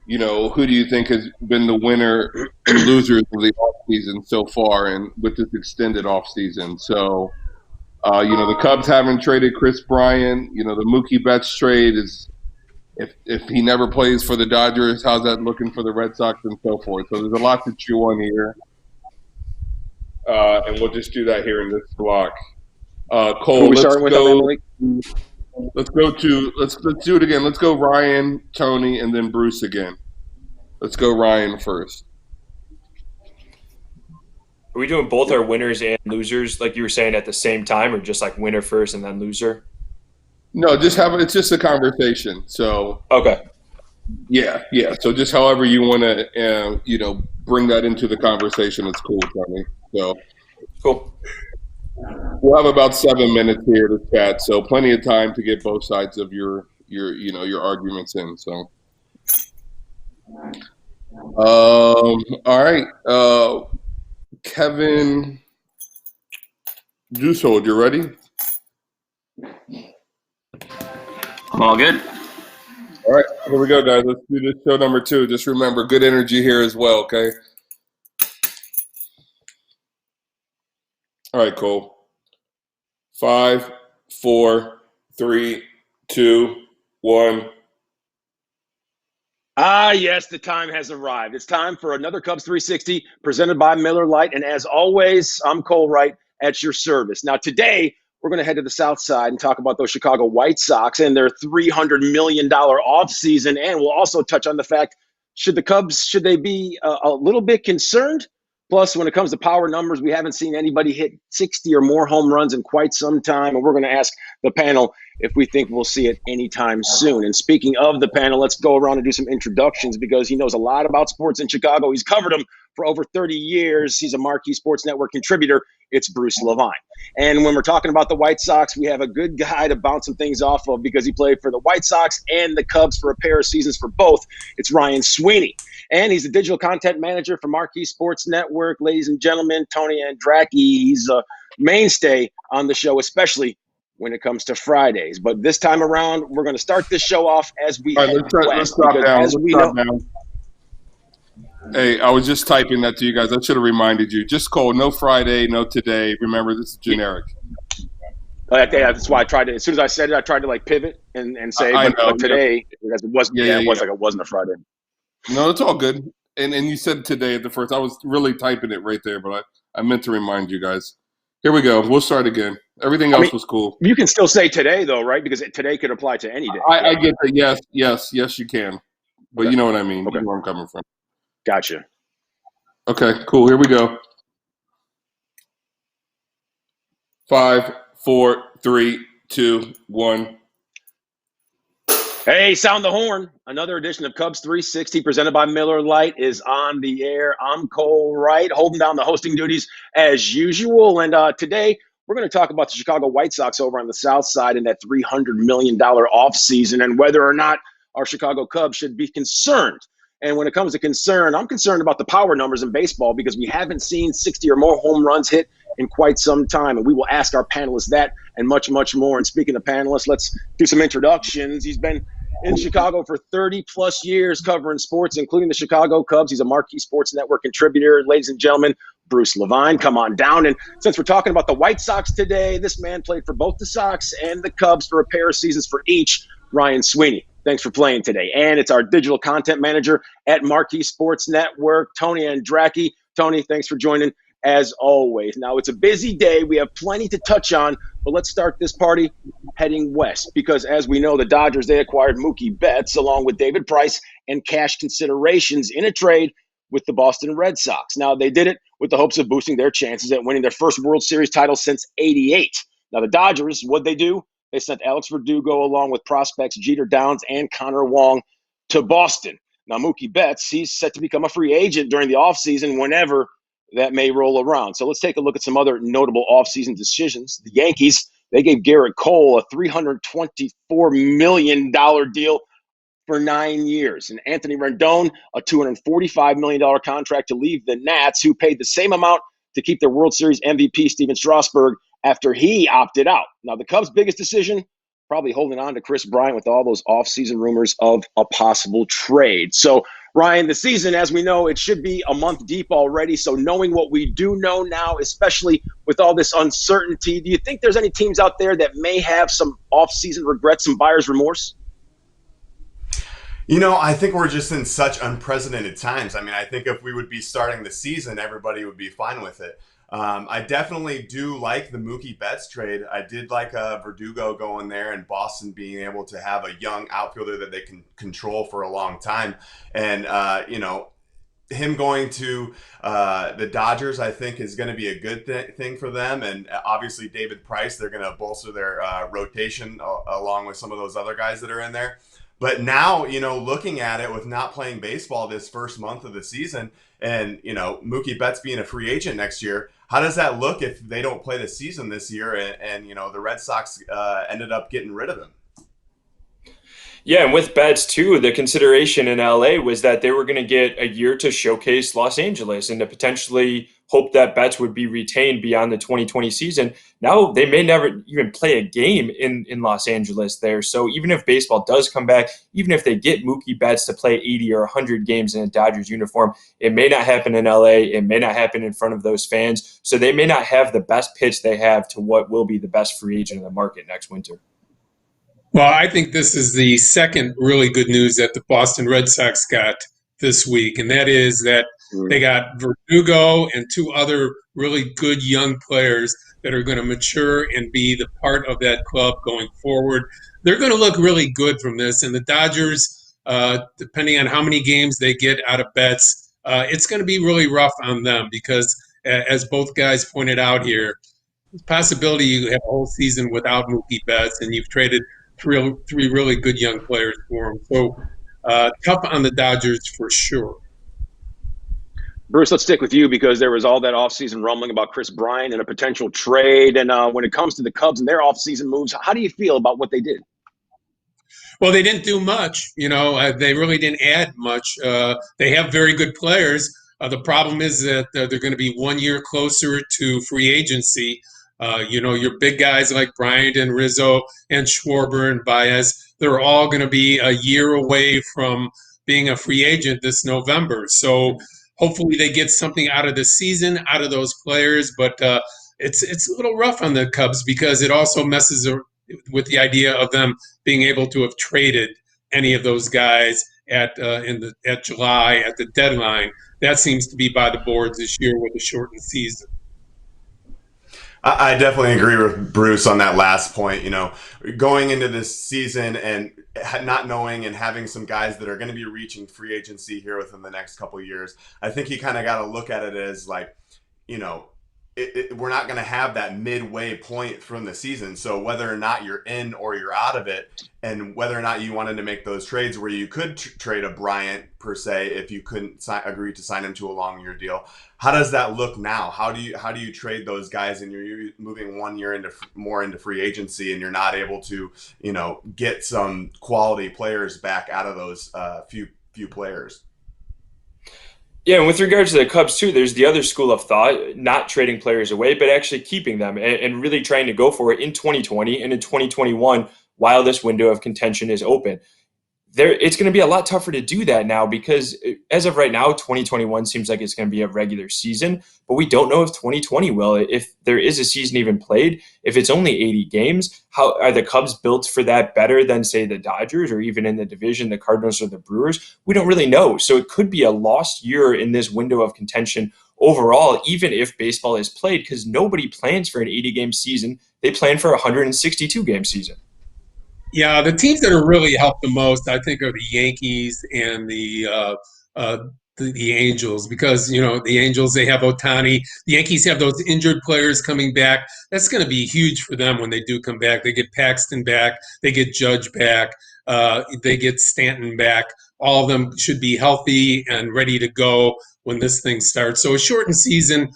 A: who do you think has been the winner and losers of the offseason so far and with this extended offseason. So, the Cubs haven't traded Chris Bryant. The Mookie Betts trade is if he never plays for the Dodgers, how's that looking for the Red Sox and so forth. So there's a lot to chew on here. And we'll just do that here in this block. Cole, let's do it again. Let's go Ryan, Tony, and then Bruce again. Let's go Ryan first.
F: Are we doing both our winners and losers, like you were saying, at the same time, or just like winner first and then loser?
A: No, it's just a conversation. So
F: okay.
A: Yeah, yeah. So just however you want to, bring that into the conversation, it's cool, Tony. So
F: Cool.
A: we'll have about 7 minutes here to chat, so plenty of time to get both sides of your arguments in. So, all right, Kevin Dusold, you ready?
B: I'm all good.
A: All right, here we go, guys. Let's do this show number 2. Just remember, good energy here as well, okay? All right, Cole. 5, 4, 3, 2, 1.
C: Ah, yes, the time has arrived. It's time for another Cubs 360 presented by Miller Lite. And as always, I'm Cole Wright at your service. Now, today, we're going to head to the South Side and talk about those Chicago White Sox and their $300 million offseason. And we'll also touch on the fact, should they be a little bit concerned? Plus, when it comes to power numbers, we haven't seen anybody hit 60 or more home runs in quite some time. And we're going to ask the panel if we think we'll see it anytime soon. And speaking of the panel, let's go around and do some introductions because he knows a lot about sports in Chicago. He's covered them for over 30 years. He's a Marquee Sports Network contributor. It's Bruce Levine. And when we're talking about the White Sox, we have a good guy to bounce some things off of because he played for the White Sox and the Cubs for a pair of seasons for both. It's Ryan Sweeney. And he's the digital content manager for Marquee Sports Network. Ladies and gentlemen, Tony Andracki. He's a mainstay on the show, especially when it comes to Fridays. But this time around, we're going to start this show off as we
A: All right,
C: head
A: let's
C: west.
A: drop
C: Because
A: down.
C: as
A: Let's
C: we
A: drop
C: know,
A: down. Hey, I was just typing that to you guys. I should have reminded you. Just Cole, no Friday, no today. Remember, this is generic.
C: that's why I tried to, as soon as I said it, I tried to like pivot and say,
A: I know,
C: but today, because it wasn't,
A: Yeah,
C: it was like it wasn't a Friday.
A: No, it's all good. And you said today at the first. I was really typing it right there, but I meant to remind you guys. Here we go. We'll start again. Everything else was cool.
C: You can still say today, though, right? Because today could apply to any day.
A: I get that. Yes, you can. But you know what I mean.
C: Okay.
A: You know where I'm coming from.
C: Gotcha.
A: Okay, cool. Here we go. 5, 4, 3, 2, 1.
C: Hey, sound the horn. Another edition of Cubs 360 presented by Miller Lite is on the air. I'm Cole Wright, holding down the hosting duties as usual. And today we're going to talk about the Chicago White Sox over on the South Side and that $300 million offseason and whether or not our Chicago Cubs should be concerned. And when it comes to concern, I'm concerned about the power numbers in baseball because we haven't seen 60 or more home runs hit in quite some time. And we will ask our panelists that and much, much more. And speaking of panelists, let's do some introductions. He's been in Chicago for 30 plus years covering sports, including the Chicago Cubs. He's a Marquee Sports Network contributor. Ladies and gentlemen, Bruce Levine, come on down. And since we're talking about the White Sox today, this man played for both the Sox and the Cubs for a pair of seasons for each. Ryan Sweeney, thanks for playing today. And it's our digital content manager at Marquee Sports Network, Tony Andracki. Tony, thanks for joining as always. Now, it's a busy day. We have plenty to touch on, but let's start this party heading west because, as we know, the Dodgers, they acquired Mookie Betts along with David Price and cash considerations in a trade with the Boston Red Sox. Now, they did it with the hopes of boosting their chances at winning their first World Series title since '88. Now, the Dodgers, what'd they do? They sent Alex Verdugo along with prospects Jeter Downs and Connor Wong to Boston. Now, Mookie Betts, he's set to become a free agent during the offseason whenever that may roll around. So let's take a look at some other notable offseason decisions. The Yankees, they gave Garrett Cole a $324 million deal for 9 years. And Anthony Rendon, a $245 million contract to leave the Nats, who paid the same amount to keep their World Series MVP, Steven Strasburg, after he opted out. Now, the Cubs' biggest decision, probably holding on to Chris Bryant with all those offseason rumors of a possible trade. So, Ryan, the season, as we know, it should be a month deep already. So knowing what we do know now, especially with all this uncertainty, do you think there's any teams out there that may have some offseason regrets, some buyer's remorse?
E: I think we're just in such unprecedented times. I mean, I think if we would be starting the season, everybody would be fine with it. I definitely do like the Mookie Betts trade. I did like Verdugo going there and Boston being able to have a young outfielder that they can control for a long time. And, him going to the Dodgers, I think, is going to be a good thing for them. And obviously, David Price, they're going to bolster their rotation along with some of those other guys that are in there. But now, looking at it with not playing baseball this first month of the season, and Mookie Betts being a free agent next year, how does that look if they don't play the season this year and the Red Sox ended up getting rid of him?
F: Yeah, and with Betts too, the consideration in LA was that they were going to get a year to showcase Los Angeles and to potentially hope that Betts would be retained beyond the 2020 season. Now they may never even play a game in Los Angeles there. So even if baseball does come back, even if they get Mookie Betts to play 80 or 100 games in a Dodgers uniform, it may not happen in LA. It may not happen in front of those fans. So they may not have the best pitch they have to what will be the best free agent in the market next winter.
G: Well, I think this is the second really good news that the Boston Red Sox got this week, and that is that they got Verdugo and two other really good young players that are going to mature and be the part of that club going forward. They're going to look really good from this, and the Dodgers, depending on how many games they get out of Betts, it's going to be really rough on them because, as both guys pointed out here, there's a possibility you have a whole season without Mookie Betts, and you've traded three really good young players for him. So tough on the Dodgers for sure.
C: Bruce, let's stick with you because there was all that offseason rumbling about Chris Bryant and a potential trade. And when it comes to the Cubs and their offseason moves, how do you feel about what they did?
G: Well, they didn't do much. They really didn't add much. They have very good players. The problem is that they're going to be 1 year closer to free agency. Your big guys like Bryant and Rizzo and Schwarber and Baez, they're all going to be a year away from being a free agent this November. So hopefully they get something out of the season, out of those players. But it's a little rough on the Cubs because it also messes with the idea of them being able to have traded any of those guys at July at the deadline. That seems to be by the boards this year with a shortened season.
E: I definitely agree with Bruce on that last point. Going into this season and not knowing and having some guys that are going to be reaching free agency here within the next couple of years, I think you kind of got to look at it as like, we're not going to have that midway point from the season. So whether or not you're in or you're out of it, and whether or not you wanted to make those trades where you could trade a Bryant per se if you couldn't agree to sign him to a long-year deal, how does that look now? How do you trade those guys and you're moving 1 year into free agency and you're not able to get some quality players back out of those few players?
F: Yeah, and with regards to the Cubs too, there's the other school of thought, not trading players away, but actually keeping them and really trying to go for it in 2020 and in 2021 while this window of contention is open. It's going to be a lot tougher to do that now because as of right now, 2021 seems like it's going to be a regular season, but we don't know if 2020 will. If there is a season even played, if it's only 80 games, how are the Cubs built for that better than, say, the Dodgers or even in the division, the Cardinals or the Brewers? We don't really know. So it could be a lost year in this window of contention overall, even if baseball is played, because nobody plans for an 80-game season. They plan for a 162-game season.
G: Yeah, the teams that are really helped the most, I think, are the Yankees and the Angels because, the Angels, they have Ohtani. The Yankees have those injured players coming back. That's going to be huge for them when they do come back. They get Paxton back. They get Judge back. They get Stanton back. All of them should be healthy and ready to go when this thing starts. So a shortened season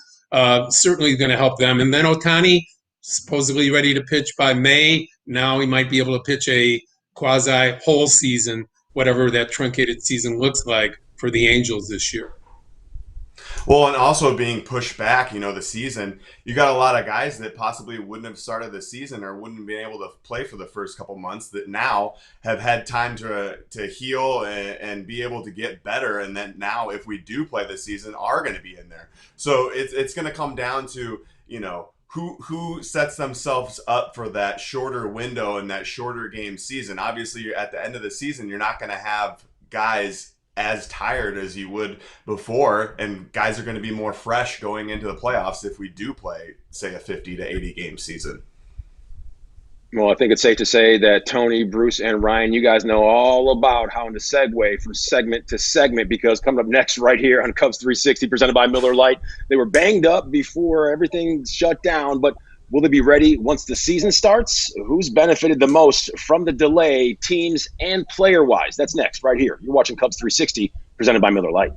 G: certainly going to help them. And then Ohtani, supposedly ready to pitch by May. Now he might be able to pitch a quasi whole season, whatever that truncated season looks like for the Angels this year.
E: Well, and also being pushed back, the season, you got a lot of guys that possibly wouldn't have started the season or wouldn't have been able to play for the first couple months that now have had time to heal and be able to get better. And then now, if we do play the season, are going to be in there. So it's going to come down to, who sets themselves up for that shorter window and that shorter game season. Obviously, at the end of the season, you're not going to have guys as tired as you would before, and guys are going to be more fresh going into the playoffs if we do play, say, a 50 to 80 game season.
C: Well, I think it's safe to say that Tony, Bruce, and Ryan, you guys know all about how to segue from segment to segment because coming up next right here on Cubs 360 presented by Miller Lite, they were banged up before everything shut down, but Will they be ready once the season starts? Who's benefited the most from the delay, teams and player-wise? That's next, right here. You're watching Cubs 360, presented by Miller Lite.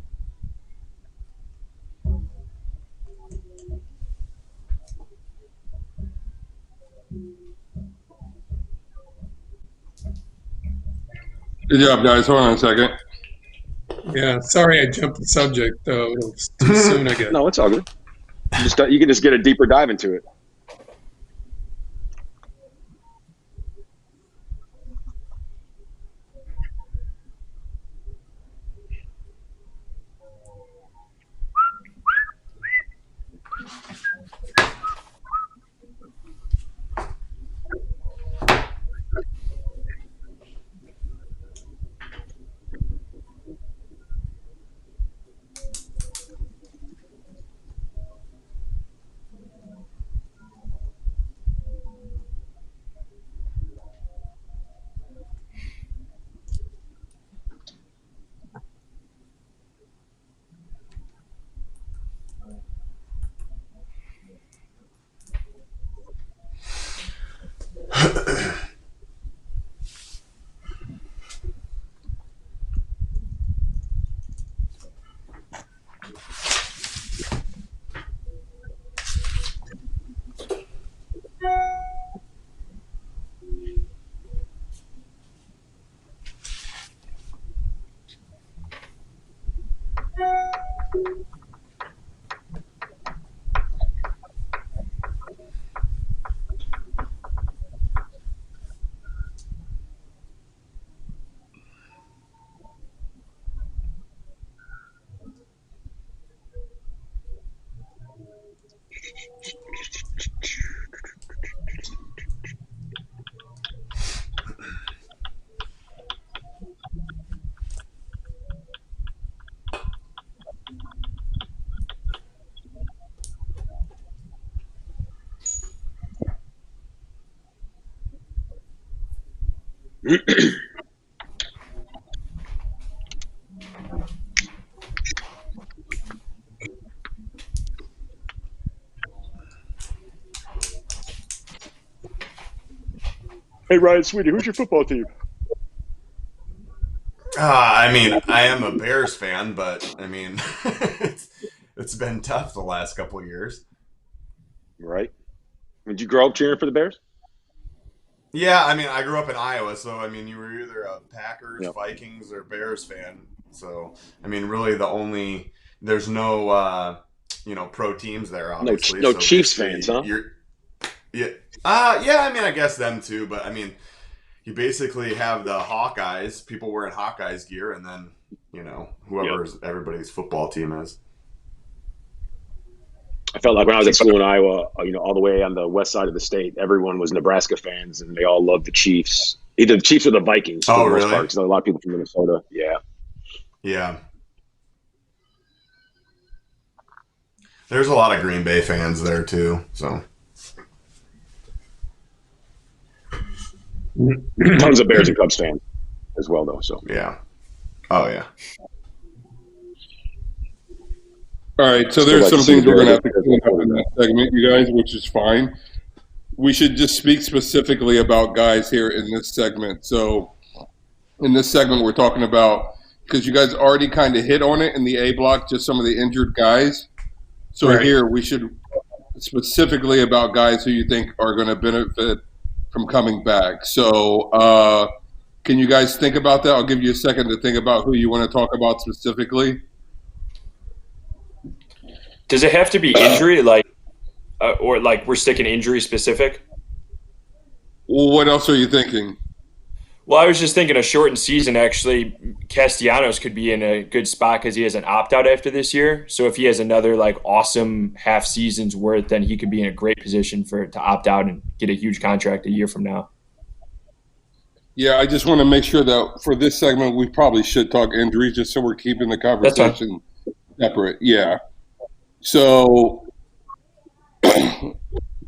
A: Good job, guys. Hold on a second.
G: Yeah, sorry I jumped the subject, though. It was too soon, I guess.
C: No, it's all good. You can just get a deeper dive into it. Hey, Ryan, sweetie, who's your football team?
E: I mean, I am a Bears fan, but I mean, it's been tough the last couple of years.
C: Right. Did you grow up cheering for the Bears?
E: Yeah, I mean, I grew up in Iowa, so I mean, you were either a Packers,
C: Yep.
E: Vikings, or Bears fan. So I mean, really, there's no pro teams there, obviously.
C: No
E: so
C: Chiefs
E: basically,
C: fans, huh?
E: Yeah, I mean, I guess them too, but I mean, you basically have the Hawkeyes, people wearing Hawkeyes gear, and then whoever everybody's football team is.
C: I felt like when I was at school in Iowa, all the way on the west side of the state, everyone was Nebraska fans, and they all loved the Chiefs. Either the Chiefs or the Vikings for the most part, because a lot of people from Minnesota. Yeah.
E: Yeah. There's a lot of Green Bay fans there too, so.
C: Tons of Bears and Cubs fans as well, though. So
E: yeah. Oh yeah.
A: All right, so there's some things we're going to have to clean up in that segment, you guys, which is fine. We should just speak specifically about guys here in this segment. So in this segment, we're talking about, because you guys already kind of hit on it in the A block, just some of the injured guys. So
G: Right.
A: Here we should specifically about guys who you think are going to benefit from coming back. So can you guys think about that? I'll give you a second to think about who you want to talk about specifically.
F: Does it have to be injury, or we're sticking injury specific?
A: Well, what else are you thinking?
F: Well, I was just thinking a shortened season, actually, Castellanos could be in a good spot because he has an opt-out after this year. So if he has another awesome half season's worth, then he could be in a great position to opt out and get a huge contract a year from now.
A: Yeah, I just want to make sure that for this segment, we probably should talk injuries just so we're keeping the conversation separate. Yeah. So,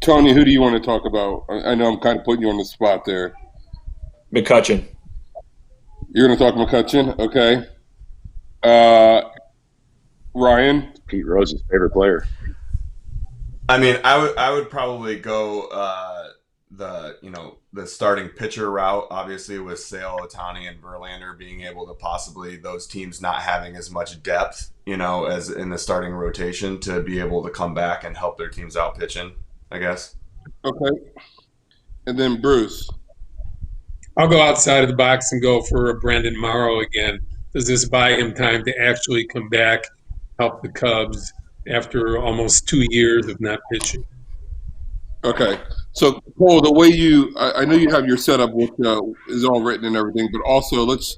A: Tony, who do you want to talk about? I know I'm kind of putting you on the spot there.
F: McCutcheon.
A: You're going to talk McCutcheon? Okay. Ryan?
C: Pete Rose's favorite player.
E: I mean, I would probably go the starting pitcher route. Obviously, with Sale, Otani, and Verlander being able to possibly those teams not having as much depth, as in the starting rotation to be able to come back and help their teams out pitching. I guess.
A: Okay. And then Bruce.
G: I'll go outside of the box and go for Brandon Morrow again. Does this buy him time to actually come back, help the Cubs after almost 2 years of not pitching?
A: Okay. So, Cole, the way I know you have your setup, which is all written and everything, but also let's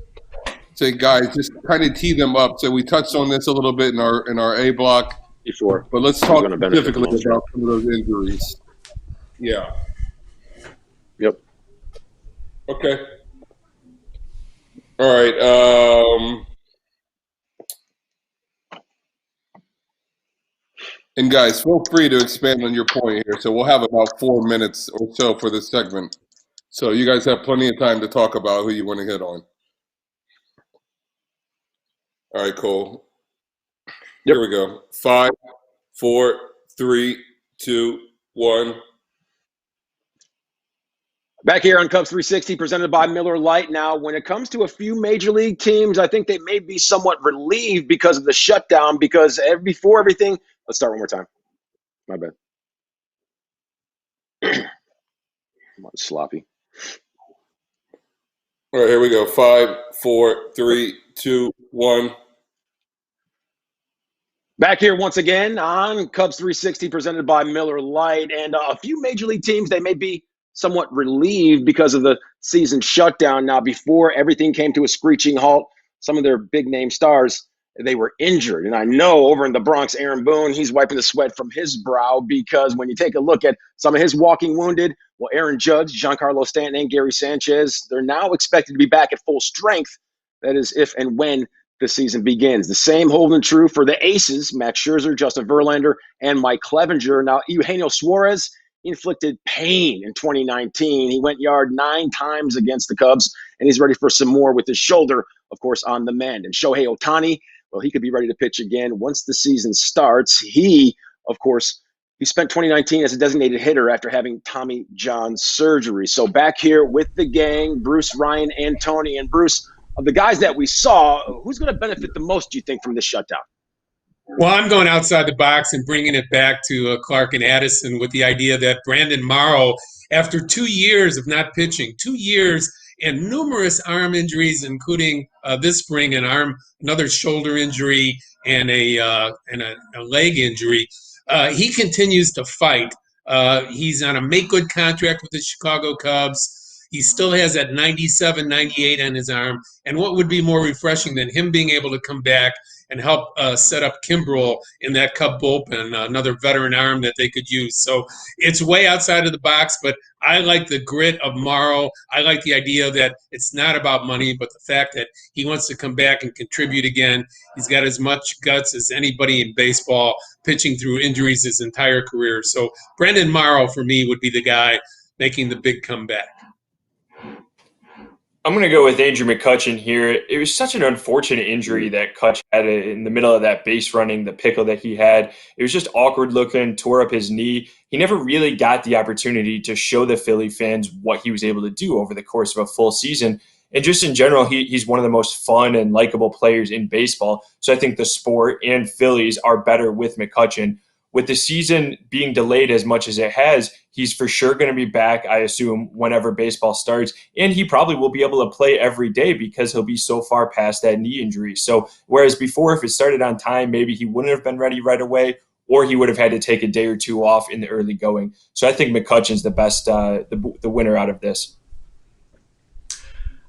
A: say, guys, just kind of tee them up. So we touched on this a little bit in our A block
C: before,
A: but let's talk specifically about some of those injuries. Yeah.
C: Yep.
A: Okay. All right. And guys, feel free to expand on your point here. So we'll have about 4 minutes or so for this segment. So you guys have plenty of time to talk about who you want to hit on. All right, Cole. Here we go. 5, 4, 3, 2, 1.
C: Back here on Cubs 360, presented by Miller Lite. Now, when it comes to a few major league teams, I think they may be somewhat relieved because of the shutdown. Because before everything, let's start one more time. My bad. I'm sloppy.
A: All right, here we go. 5, 4, 3, 2, 1.
C: Back here once again on Cubs 360, presented by Miller Lite. And a few major league teams, they may be somewhat relieved because of the season shutdown. Now, before everything came to a screeching halt, some of their big name stars, they were injured. And I know over in the Bronx, Aaron Boone, he's wiping the sweat from his brow because when you take a look at some of his walking wounded, well, Aaron Judge, Giancarlo Stanton, and Gary Sanchez, they're now expected to be back at full strength. That is if and when the season begins. The same holding true for the aces, Max Scherzer, Justin Verlander, and Mike Clevenger. Now, Eugenio Suarez inflicted pain in 2019. He went yard 9 times against the Cubs, and he's ready for some more with his shoulder, of course, on the mend. And Shohei Ohtani, well, he could be ready to pitch again once the season starts. He, of course, he spent 2019 as a designated hitter after having Tommy John surgery. So back here with the gang, Bruce, Ryan, and Tony. And Bruce, of the guys that we saw, who's going to benefit the most, do you think, from this shutdown?
G: Well, I'm going outside the box and bringing it back to Clark and Addison with the idea that Brandon Morrow, after 2 years of not pitching, 2 years and numerous arm injuries, including this spring another shoulder injury and a leg injury, he continues to fight. He's on a make-good contract with the Chicago Cubs. He still has that 97, 98 on his arm. And what would be more refreshing than him being able to come back and help set up Kimbrel in that Cub bullpen, another veteran arm that they could use. So it's way outside of the box, but I like the grit of Morrow. I like the idea that it's not about money, but the fact that he wants to come back and contribute again. He's got as much guts as anybody in baseball, pitching through injuries his entire career. So Brandon Morrow, for me, would be the guy making the big comeback.
F: I'm going to go with Andrew McCutchen here. It was such an unfortunate injury that Kutch had in the middle of that base running, the pickle that he had. It was just awkward looking, tore up his knee. He never really got the opportunity to show the Philly fans what he was able to do over the course of a full season. And just in general, he's one of the most fun and likable players in baseball. So I think the sport and Phillies are better with McCutchen. With the season being delayed as much as it has, he's for sure going to be back, I assume, whenever baseball starts. And he probably will be able to play every day because he'll be so far past that knee injury. So whereas before, if it started on time, maybe he wouldn't have been ready right away, or he would have had to take a day or two off in the early going. So I think McCutchen's the best, the winner out of this.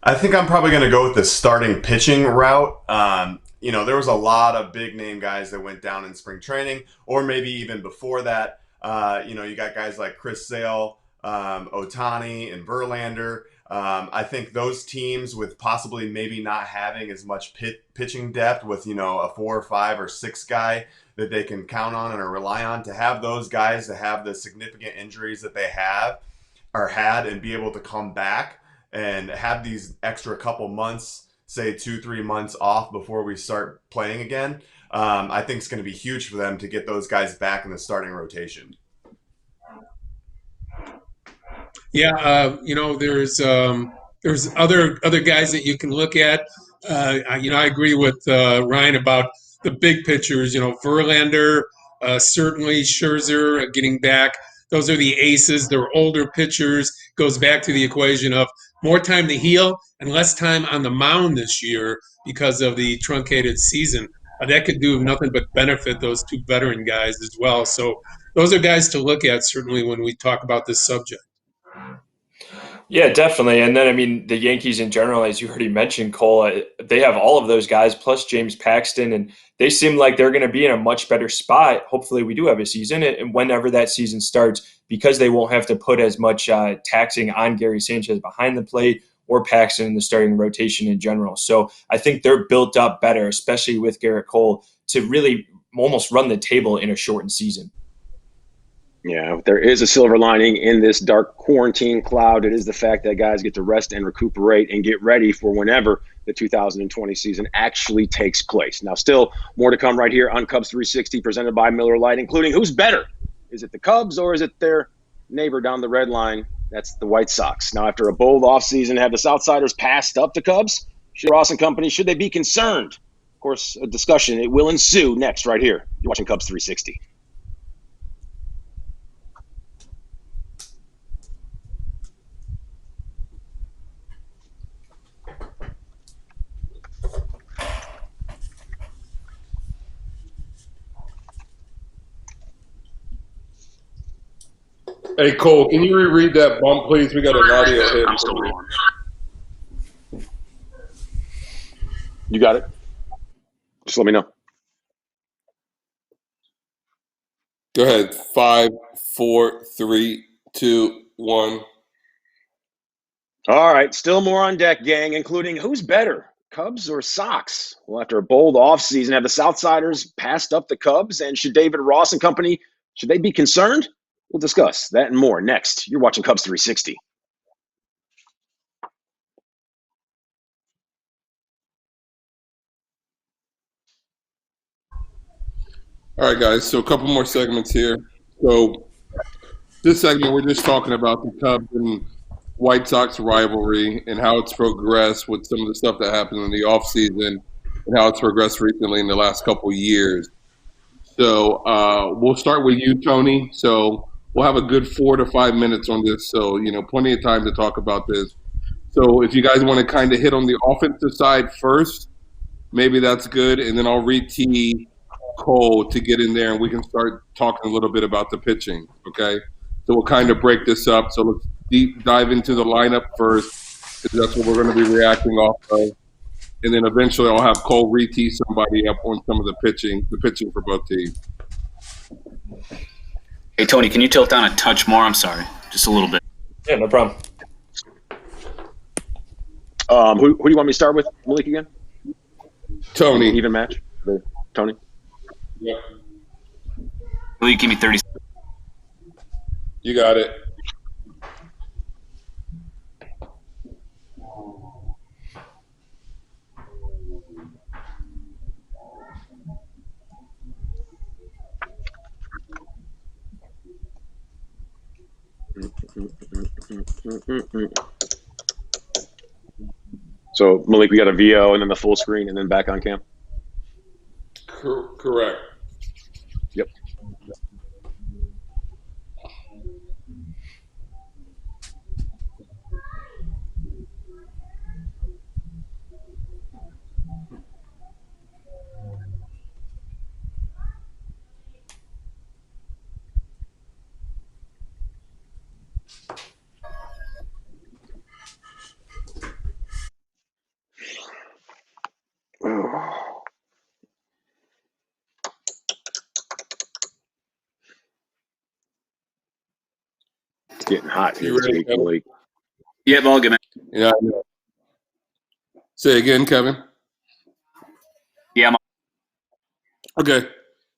E: I think I'm probably going to go with the starting pitching route. There was a lot of big name guys that went down in spring training, or maybe even before that. You got guys like Chris Sale, Ohtani, and Verlander. I think those teams with possibly maybe not having as much pitching depth with, a 4 or 5 or 6 guy that they can count on and or rely on, to have those guys to have the significant injuries that they have or had and be able to come back and have these extra couple months, say 2-3 months off before we start playing again. I think it's going to be huge for them to get those guys back in the starting rotation.
G: There's other guys that you can look at. I agree with Ryan about the big pitchers. Verlander, certainly Scherzer getting back. Those are the aces. They're older pitchers. Goes back to the equation of more time to heal and less time on the mound this year because of the truncated season. That could do nothing but benefit those two veteran guys as well. So those are guys to look at certainly when we talk about this subject.
F: Yeah, definitely. And then, I mean, the Yankees in general, as you already mentioned, Cole, they have all of those guys plus James Paxton, and they seem like they're going to be in a much better spot. Hopefully, we do have a season, and whenever that season starts, because they won't have to put as much taxing on Gary Sanchez behind the plate or Paxton in the starting rotation in general. So I think they're built up better, especially with Garrett Cole, to really almost run the table in a shortened season.
C: Yeah, there is a silver lining in this dark quarantine cloud. It is the fact that guys get to rest and recuperate and get ready for whenever the 2020 season actually takes place. Now, still more to come right here on Cubs 360 presented by Miller Lite, including who's better? Is it the Cubs or is it their neighbor down the red line? That's the White Sox. Now, after a bold offseason, have the Southsiders passed up the Cubs? Should Ross and company, should they be concerned? Of course, a discussion. It will ensue next right here. You're watching Cubs 360.
A: Hey, Cole, can you reread that bump, please? We got an audio hit.
D: I'm still rolling.
C: You got it? Just let me know.
A: Go ahead. 5, 4, 3, 2, 1.
C: All right, still more on deck, gang, including who's better, Cubs or Sox? Well, after a bold offseason, have the Southsiders passed up the Cubs? And should David Ross and company, should they be concerned? We'll discuss that and more next. You're watching Cubs 360.
A: All right, guys. So a couple more segments here. So this segment, we're just talking about the Cubs and White Sox rivalry and how it's progressed with some of the stuff that happened in the offseason and how it's progressed recently in the last couple of years. So we'll start with you, Tony. So we'll have a good 4 to 5 minutes on this. So, plenty of time to talk about this. So if you guys want to kind of hit on the offensive side first, maybe that's good. And then I'll re-tee Cole to get in there and we can start talking a little bit about the pitching, okay? So we'll kind of break this up. So let's deep dive into the lineup first because that's what we're going to be reacting off of. And then eventually I'll have Cole re-tee somebody up on some of the pitching for both teams.
B: Hey, Tony, can you tilt down a touch more? I'm sorry. Just a little bit.
F: Yeah, no problem.
C: Who do you want me to start with, Malik, again?
A: Tony.
C: Even match? Tony?
A: Yeah.
B: Will you give me 30 seconds?
A: You got it.
C: So, Malik, we got a VO and then the full screen and then back on cam?
A: Correct.
C: Yep. It's getting hot here this week, Malik.
B: Yeah, ball good, man.
A: Yeah. Say again, Kevin.
B: Yeah, I'm
A: Okay.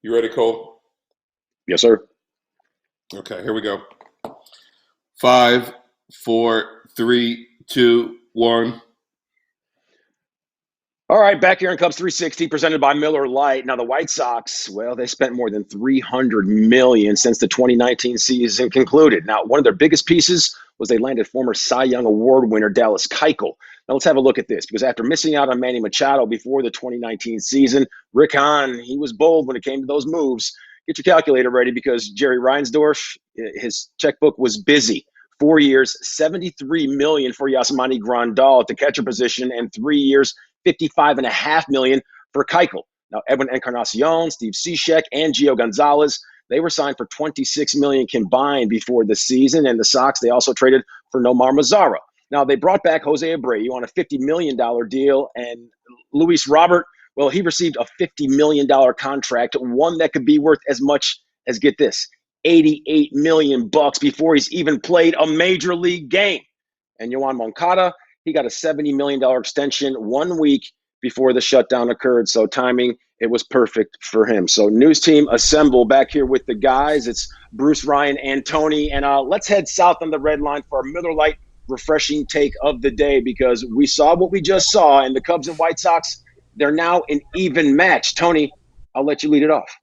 A: You ready, Cole?
C: Yes, sir.
A: Okay, here we go. 5, 4, 3, 2, 1.
C: All right, back here in Cubs 360, presented by Miller Lite. Now, the White Sox, well, they spent more than $300 million since the 2019 season concluded. Now, one of their biggest pieces was they landed former Cy Young Award winner Dallas Keuchel. Now let's have a look at this, because after missing out on Manny Machado before the 2019 season, Rick Hahn, he was bold when it came to those moves. Get your calculator ready, because Jerry Reinsdorf, his checkbook was busy. 4 years, $73 million for Yasmani Grandal at the catcher position, and 3 years, $55.5 million for Keuchel. Now, Edwin Encarnacion, Steve Cishek, and Gio Gonzalez, they were signed for $26 million combined before the season. And the Sox, they also traded for Nomar Mazara. Now, they brought back Jose Abreu on a $50 million deal, and Luis Robert, well, he received a $50 million contract, one that could be worth as much as, get this, $88 million before he's even played a major league game. And Yohan Moncada, he got a $70 million extension 1 week before the shutdown occurred. So timing, it was perfect for him. So news team assemble back here with the guys. It's Bruce, Ryan, and Tony. And let's head south on the red line for our Miller Lite refreshing take of the day, because we saw what we just saw, and the Cubs and White Sox, they're now an even match. Tony, I'll let you lead it off.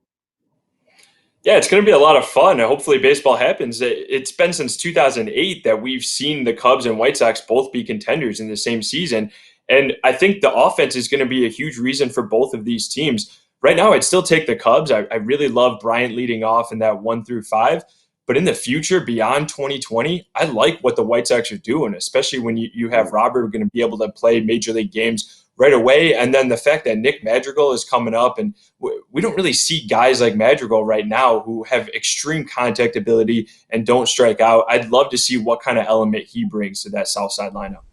F: Yeah, it's going to be a lot of fun. Hopefully baseball happens. It's been since 2008 that we've seen the Cubs and White Sox both be contenders in the same season. And I think the offense is going to be a huge reason for both of these teams. Right now, I'd still take the Cubs. I really love Bryant leading off in that 1 through 5. But in the future, beyond 2020, I like what the White Sox are doing, especially when you have Robert going to be able to play major league games right away. And then the fact that Nick Madrigal is coming up, and we don't really see guys like Madrigal right now who have extreme contact ability and don't strike out. I'd love to see what kind of element he brings to that South Side lineup.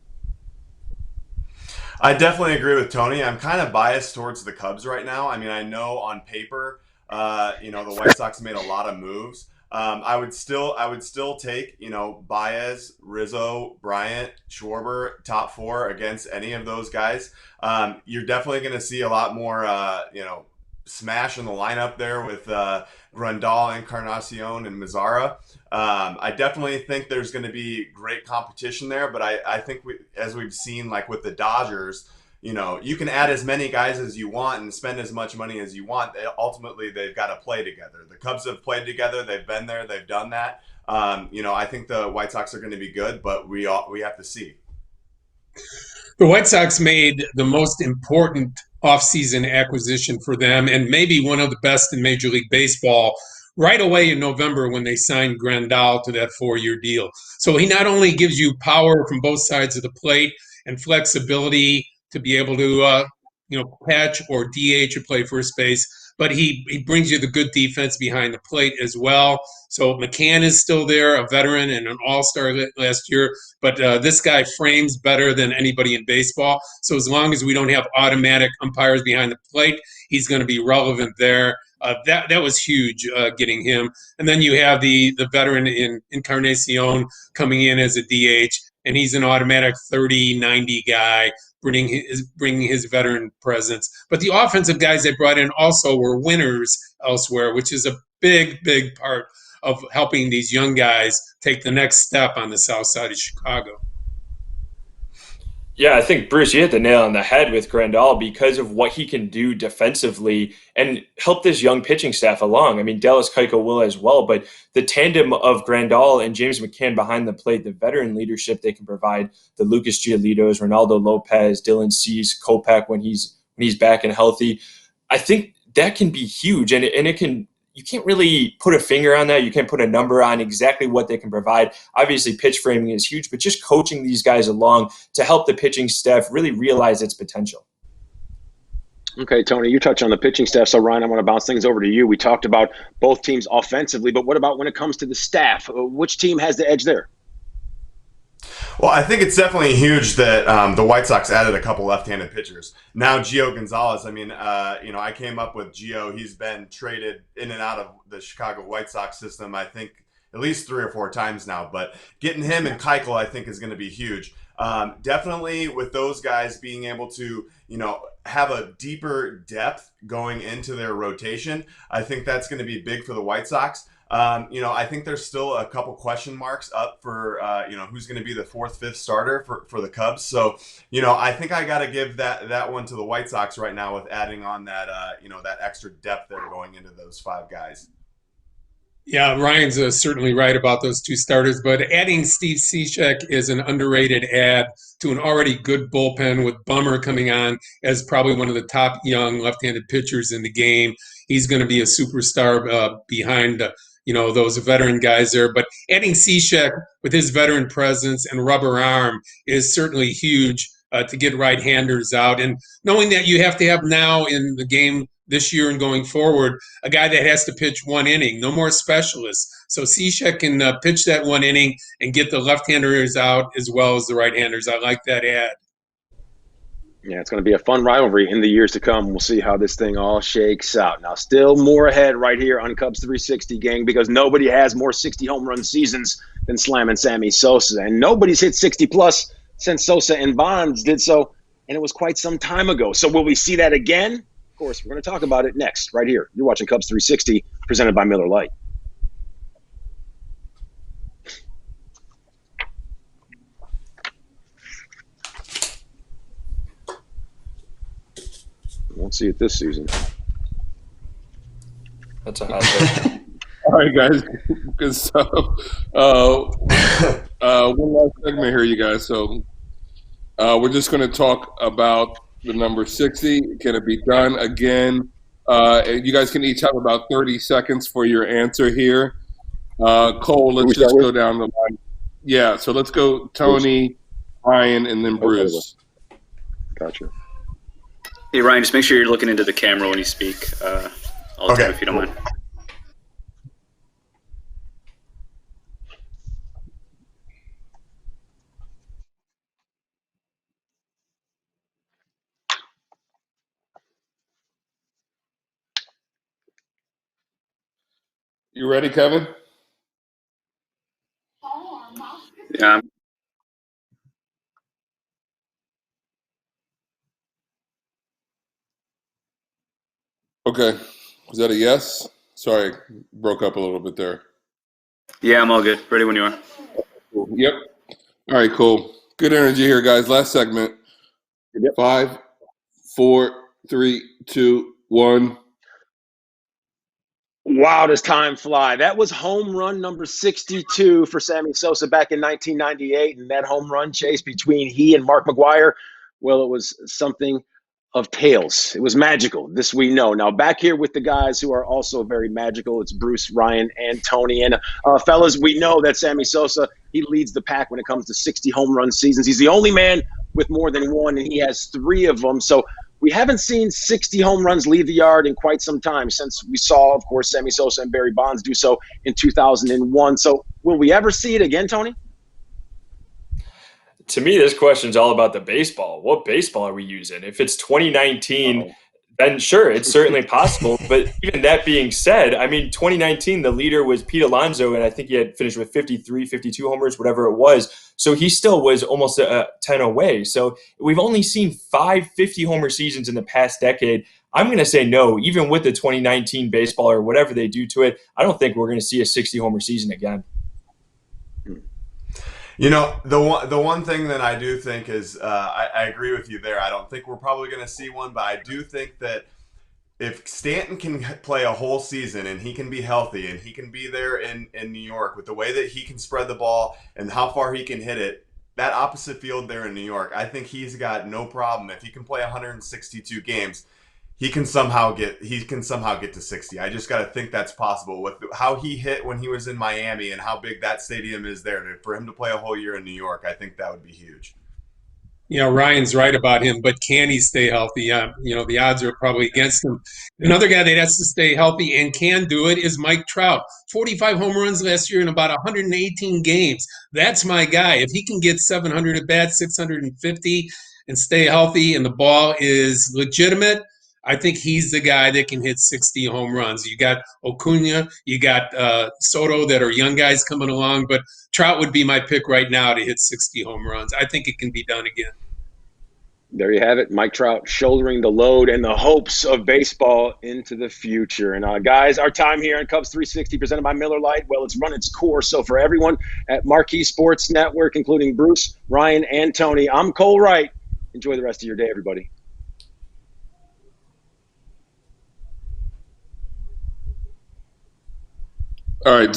E: I definitely agree with Tony. I'm kind of biased towards the Cubs right now. I mean, I know on paper, the White Sox made a lot of moves. I would still take, Baez, Rizzo, Bryant, Schwarber, top 4 against any of those guys. You're definitely going to see a lot more, smash in the lineup there with Grandal, Encarnacion, and Mazara. I definitely think there's going to be great competition there, but I think as we've seen, like with the Dodgers, you can add as many guys as you want and spend as much money as you want. Ultimately, they've got to play together. The Cubs have played together. They've been there. They've done that. I think the White Sox are going to be good, but we have to see.
G: The White Sox made the most important offseason acquisition for them, and maybe one of the best in Major League Baseball, right away in November when they signed Grandal to that 4-year deal. So he not only gives you power from both sides of the plate and flexibility to be able to catch or DH or play first base, but he brings you the good defense behind the plate as well. So McCann is still there, a veteran and an all-star last year, but this guy frames better than anybody in baseball. So as long as we don't have automatic umpires behind the plate, he's going to be relevant there. That was huge, getting him. And then you have the veteran in Encarnacion coming in as a DH, and he's an automatic 30-90 guy, bringing his veteran presence. But the offensive guys they brought in also were winners elsewhere, which is a big, big part of helping these young guys take the next step on the south side of Chicago.
F: Yeah, I think, Bruce, you hit the nail on the head with Grandal because of what he can do defensively and help this young pitching staff along. I mean, Dallas Keuchel will as well, but the tandem of Grandal and James McCann behind the plate, the veteran leadership they can provide, the Lucas Giolito's, Ronaldo Lopez, Dylan Cease, Kopech when he's back and healthy, I think that can be huge, and it can. You can't really put a finger on that. You can't put a number on exactly what they can provide. Obviously, pitch framing is huge, but just coaching these guys along to help the pitching staff really realize its potential.
C: Okay, Tony, you touched on the pitching staff. So, Ryan, I'm going to bounce things over to you. We talked about both teams offensively, but what about when it comes to the staff? Which team has the edge there?
E: Well, I think it's definitely huge that the White Sox added a couple left-handed pitchers. Now, Gio Gonzalez, I mean, I came up with Gio. He's been traded in and out of the Chicago White Sox system, I think, at least 3 or 4 times now. But getting him and Keuchel, I think, is going to be huge. Definitely with those guys being able to, have a deeper depth going into their rotation, I think that's going to be big for the White Sox. I think there's still a couple question marks up for, who's going to be the 4th, 5th starter for the Cubs. So, I think I got to give that one to the White Sox right now with adding on that, that extra depth there going into those 5 guys.
G: Yeah, Ryan's certainly right about those two starters, but adding Steve Cishek is an underrated add to an already good bullpen with Bummer coming on as probably one of the top young left-handed pitchers in the game. He's going to be a superstar behind those veteran guys there. But adding Cishek with his veteran presence and rubber arm is certainly huge to get right-handers out. And knowing that you have to have now in the game this year and going forward a guy that has to pitch one inning, no more specialists. So Cishek can pitch that one inning and get the left-handers out as well as the right-handers. I like that ad.
C: Yeah, it's going to be a fun rivalry in the years to come. We'll see how this thing all shakes out. Now, still more ahead right here on Cubs 360, gang, because nobody has more 60 home run seasons than Slam and Sammy Sosa. And nobody's hit 60-plus since Sosa and Bonds did so, and it was quite some time ago. So will we see that again? Of course, we're going to talk about it next, right here. You're watching Cubs 360, presented by Miller Lite. Won't see it this season.
F: That's a hot take.
A: All right, guys. Good stuff. One last segment here, you guys. So we're just going to talk about the number 60. Can it be done again? You guys can each have about 30 seconds for your answer here. Cole, let's just go down the line. Yeah, so let's go Tony, Ryan, and then Bruce.
C: Gotcha.
B: Hey, Ryan, just make sure you're looking into the camera when you speak all the time, if you don't mind.
A: You ready, Kevin?
B: Yeah.
A: Okay. Was that a yes? Sorry, broke up a little bit there.
B: Yeah, I'm all good. Ready when you are.
A: Yep. All right, cool. Good energy here, guys. Last segment.
C: Yep.
A: 5, 4, 3, 2, 1.
C: Wow, does time fly? That was home run number 62 for Sammy Sosa back in 1998. And that home run chase between he and Mark McGwire, well, it was something of tales. It was magical. This we know. Now, back here with the guys who are also very magical, it's Bruce, Ryan, and Tony. And fellas, we know that Sammy Sosa, he leads the pack when it comes to 60 home run seasons. He's the only man with more than one, and he has 3 of them. So we haven't seen 60 home runs leave the yard in quite some time since we saw, of course, Sammy Sosa and Barry Bonds do so in 2001. So will we ever see it again, Tony?
F: To me, this question's all about the baseball. What baseball are we using? If it's 2019, then sure, it's certainly possible. But even that being said, I mean, 2019, the leader was Pete Alonso, and I think he had finished with 53, 52 homers, whatever it was. So he still was almost 10 away. So we've only seen 5 50-homer seasons in the past decade. I'm going to say no, even with the 2019 baseball or whatever they do to it, I don't think we're going to see a 60-homer season again.
E: You know, the one thing that I do think is I agree with you there. I don't think we're probably going to see one, but I do think that if Stanton can play a whole season and he can be healthy and he can be there in New York with the way that he can spread the ball and how far he can hit it, that opposite field there in New York, I think he's got no problem. If he can play 162 games, he can somehow get to 60. I just got to think that's possible with how he hit when he was in Miami and how big that stadium is there. For him to play a whole year in New York, I think that would be huge.
G: You know, Ryan's right about him, but can he stay healthy? The odds are probably against him. Another guy that has to stay healthy and can do it is Mike Trout. 45 home runs last year in about 118 games. That's my guy. If he can get 700 at bats, 650, and stay healthy, and the ball is legitimate, I think he's the guy that can hit 60 home runs. You got Acuna, you got Soto that are young guys coming along, but Trout would be my pick right now to hit 60 home runs. I think it can be done again.
C: There you have it. Mike Trout shouldering the load and the hopes of baseball into the future. And guys, our time here on Cubs 360 presented by Miller Lite, well, it's run its course. So for everyone at Marquee Sports Network, including Bruce, Ryan, and Tony, I'm Cole Wright. Enjoy the rest of your day, everybody.
A: All right,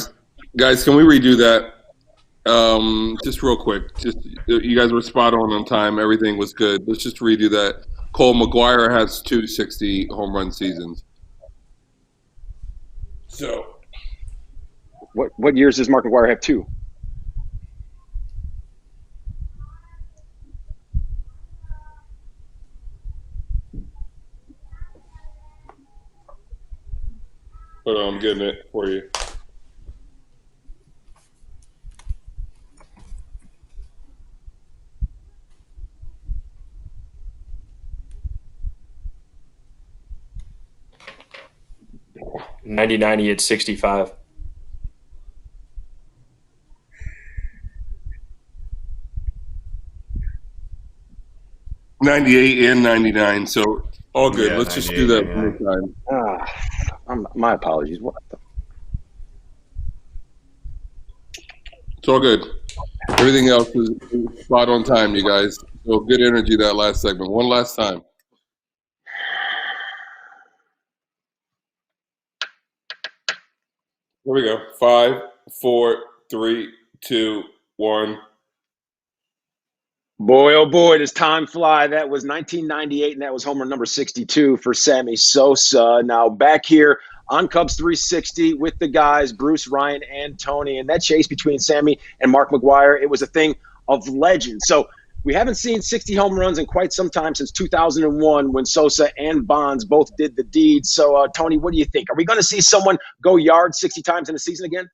A: guys, can we redo that? Just real quick. Just you guys were spot on time. Everything was good. Let's just redo that. Cole McGuire has 260 home run seasons. So
C: What years does Mark McGuire have 2?
A: hold on, I'm getting it for you.
F: '90 at 65.
A: '98 and '99. So all good.
E: Yeah,
A: Let's just do that
E: 98,
A: one more time.
C: My apologies. What the?
A: It's all good. Everything else is spot on time, you guys. So good energy that last segment. One last time. Here we go. 5, 4, 3, 2, 1.
C: Boy, oh boy, does time fly. That was 1998, and that was homer number 62 for Sammy Sosa. Now back here on Cubs 360 with the guys, Bruce, Ryan, and Tony. And that chase between Sammy and Mark McGuire, it was a thing of legend. So we haven't seen 60 home runs in quite some time, since 2001, when Sosa and Bonds both did the deed. So, Tony, what do you think? Are we going to see someone go yard 60 times in a season again?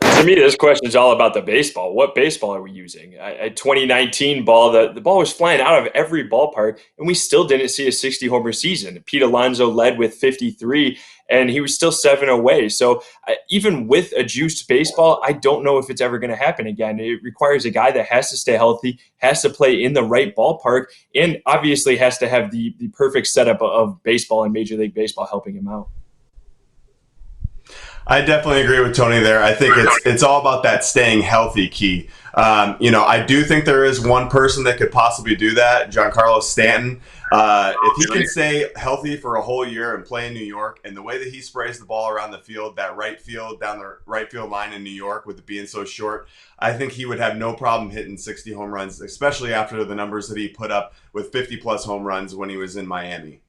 F: To me, this question is all about the baseball. What baseball are we using? 2019 ball, the ball was flying out of every ballpark, and we still didn't see a 60 homer season. Pete Alonso led with 53, and he was still 7 away. So even with a juiced baseball, I don't know if it's ever going to happen again. It requires a guy that has to stay healthy, has to play in the right ballpark, and obviously has to have the perfect setup of baseball and Major League Baseball helping him out.
E: I definitely agree with Tony there. I think it's all about that staying healthy key. I do think there is one person that could possibly do that, Giancarlo Stanton. If he can stay healthy for a whole year and play in New York, and the way that he sprays the ball around the field, that right field, down the right field line in New York with it being so short, I think he would have no problem hitting 60 home runs, especially after the numbers that he put up with 50-plus home runs when he was in Miami.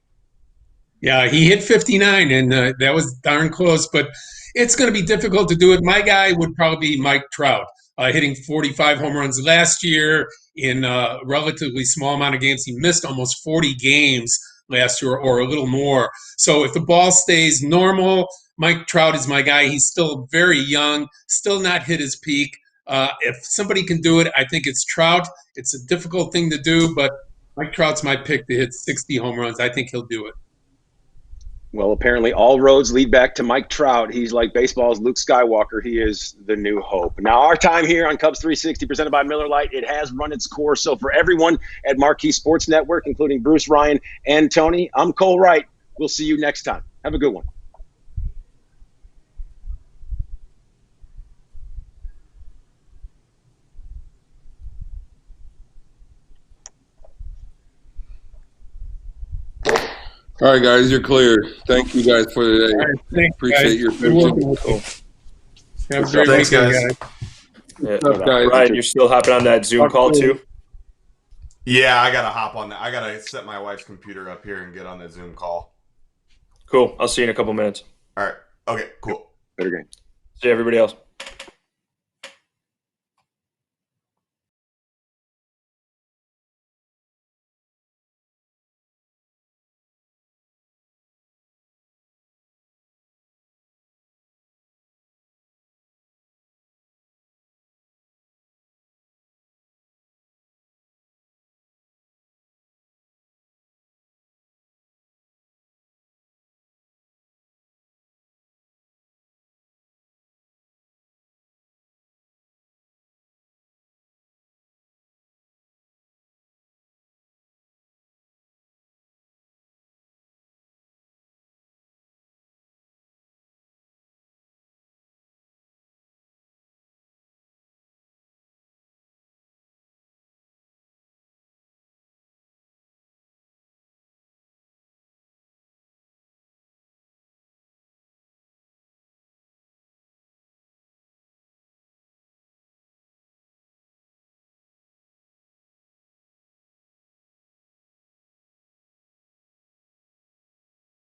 G: Yeah, he hit 59, and that was darn close, but it's going to be difficult to do it. My guy would probably be Mike Trout, hitting 45 home runs last year in a relatively small amount of games. He missed almost 40 games last year, or a little more. So if the ball stays normal, Mike Trout is my guy. He's still very young, still not hit his peak. If somebody can do it, I think it's Trout. It's a difficult thing to do, but Mike Trout's my pick to hit 60 home runs. I think he'll do it.
C: Well, apparently all roads lead back to Mike Trout. He's like baseball's Luke Skywalker. He is the new hope. Now, our time here on Cubs 360, presented by Miller Lite, it has run its course. So for everyone at Marquee Sports Network, including Bruce, Ryan, and Tony, I'm Cole Wright. We'll see you next time. Have a good one.
A: All right, guys, you're clear. Thank you guys for today.
G: All right, thanks,
A: Appreciate
G: guys.
A: your
G: Good working with you. Have a great
E: Thanks,
G: weekend,
E: guys.
G: guys.
F: Yeah.
A: What's up, guys?
F: Ryan, you're still hopping on that Zoom call too?
E: Yeah, I got to hop on that. I got to set my wife's computer up here and get on the Zoom call.
F: Cool. I'll see you in a couple minutes.
E: All right. Okay, cool.
C: Better game.
F: See everybody else.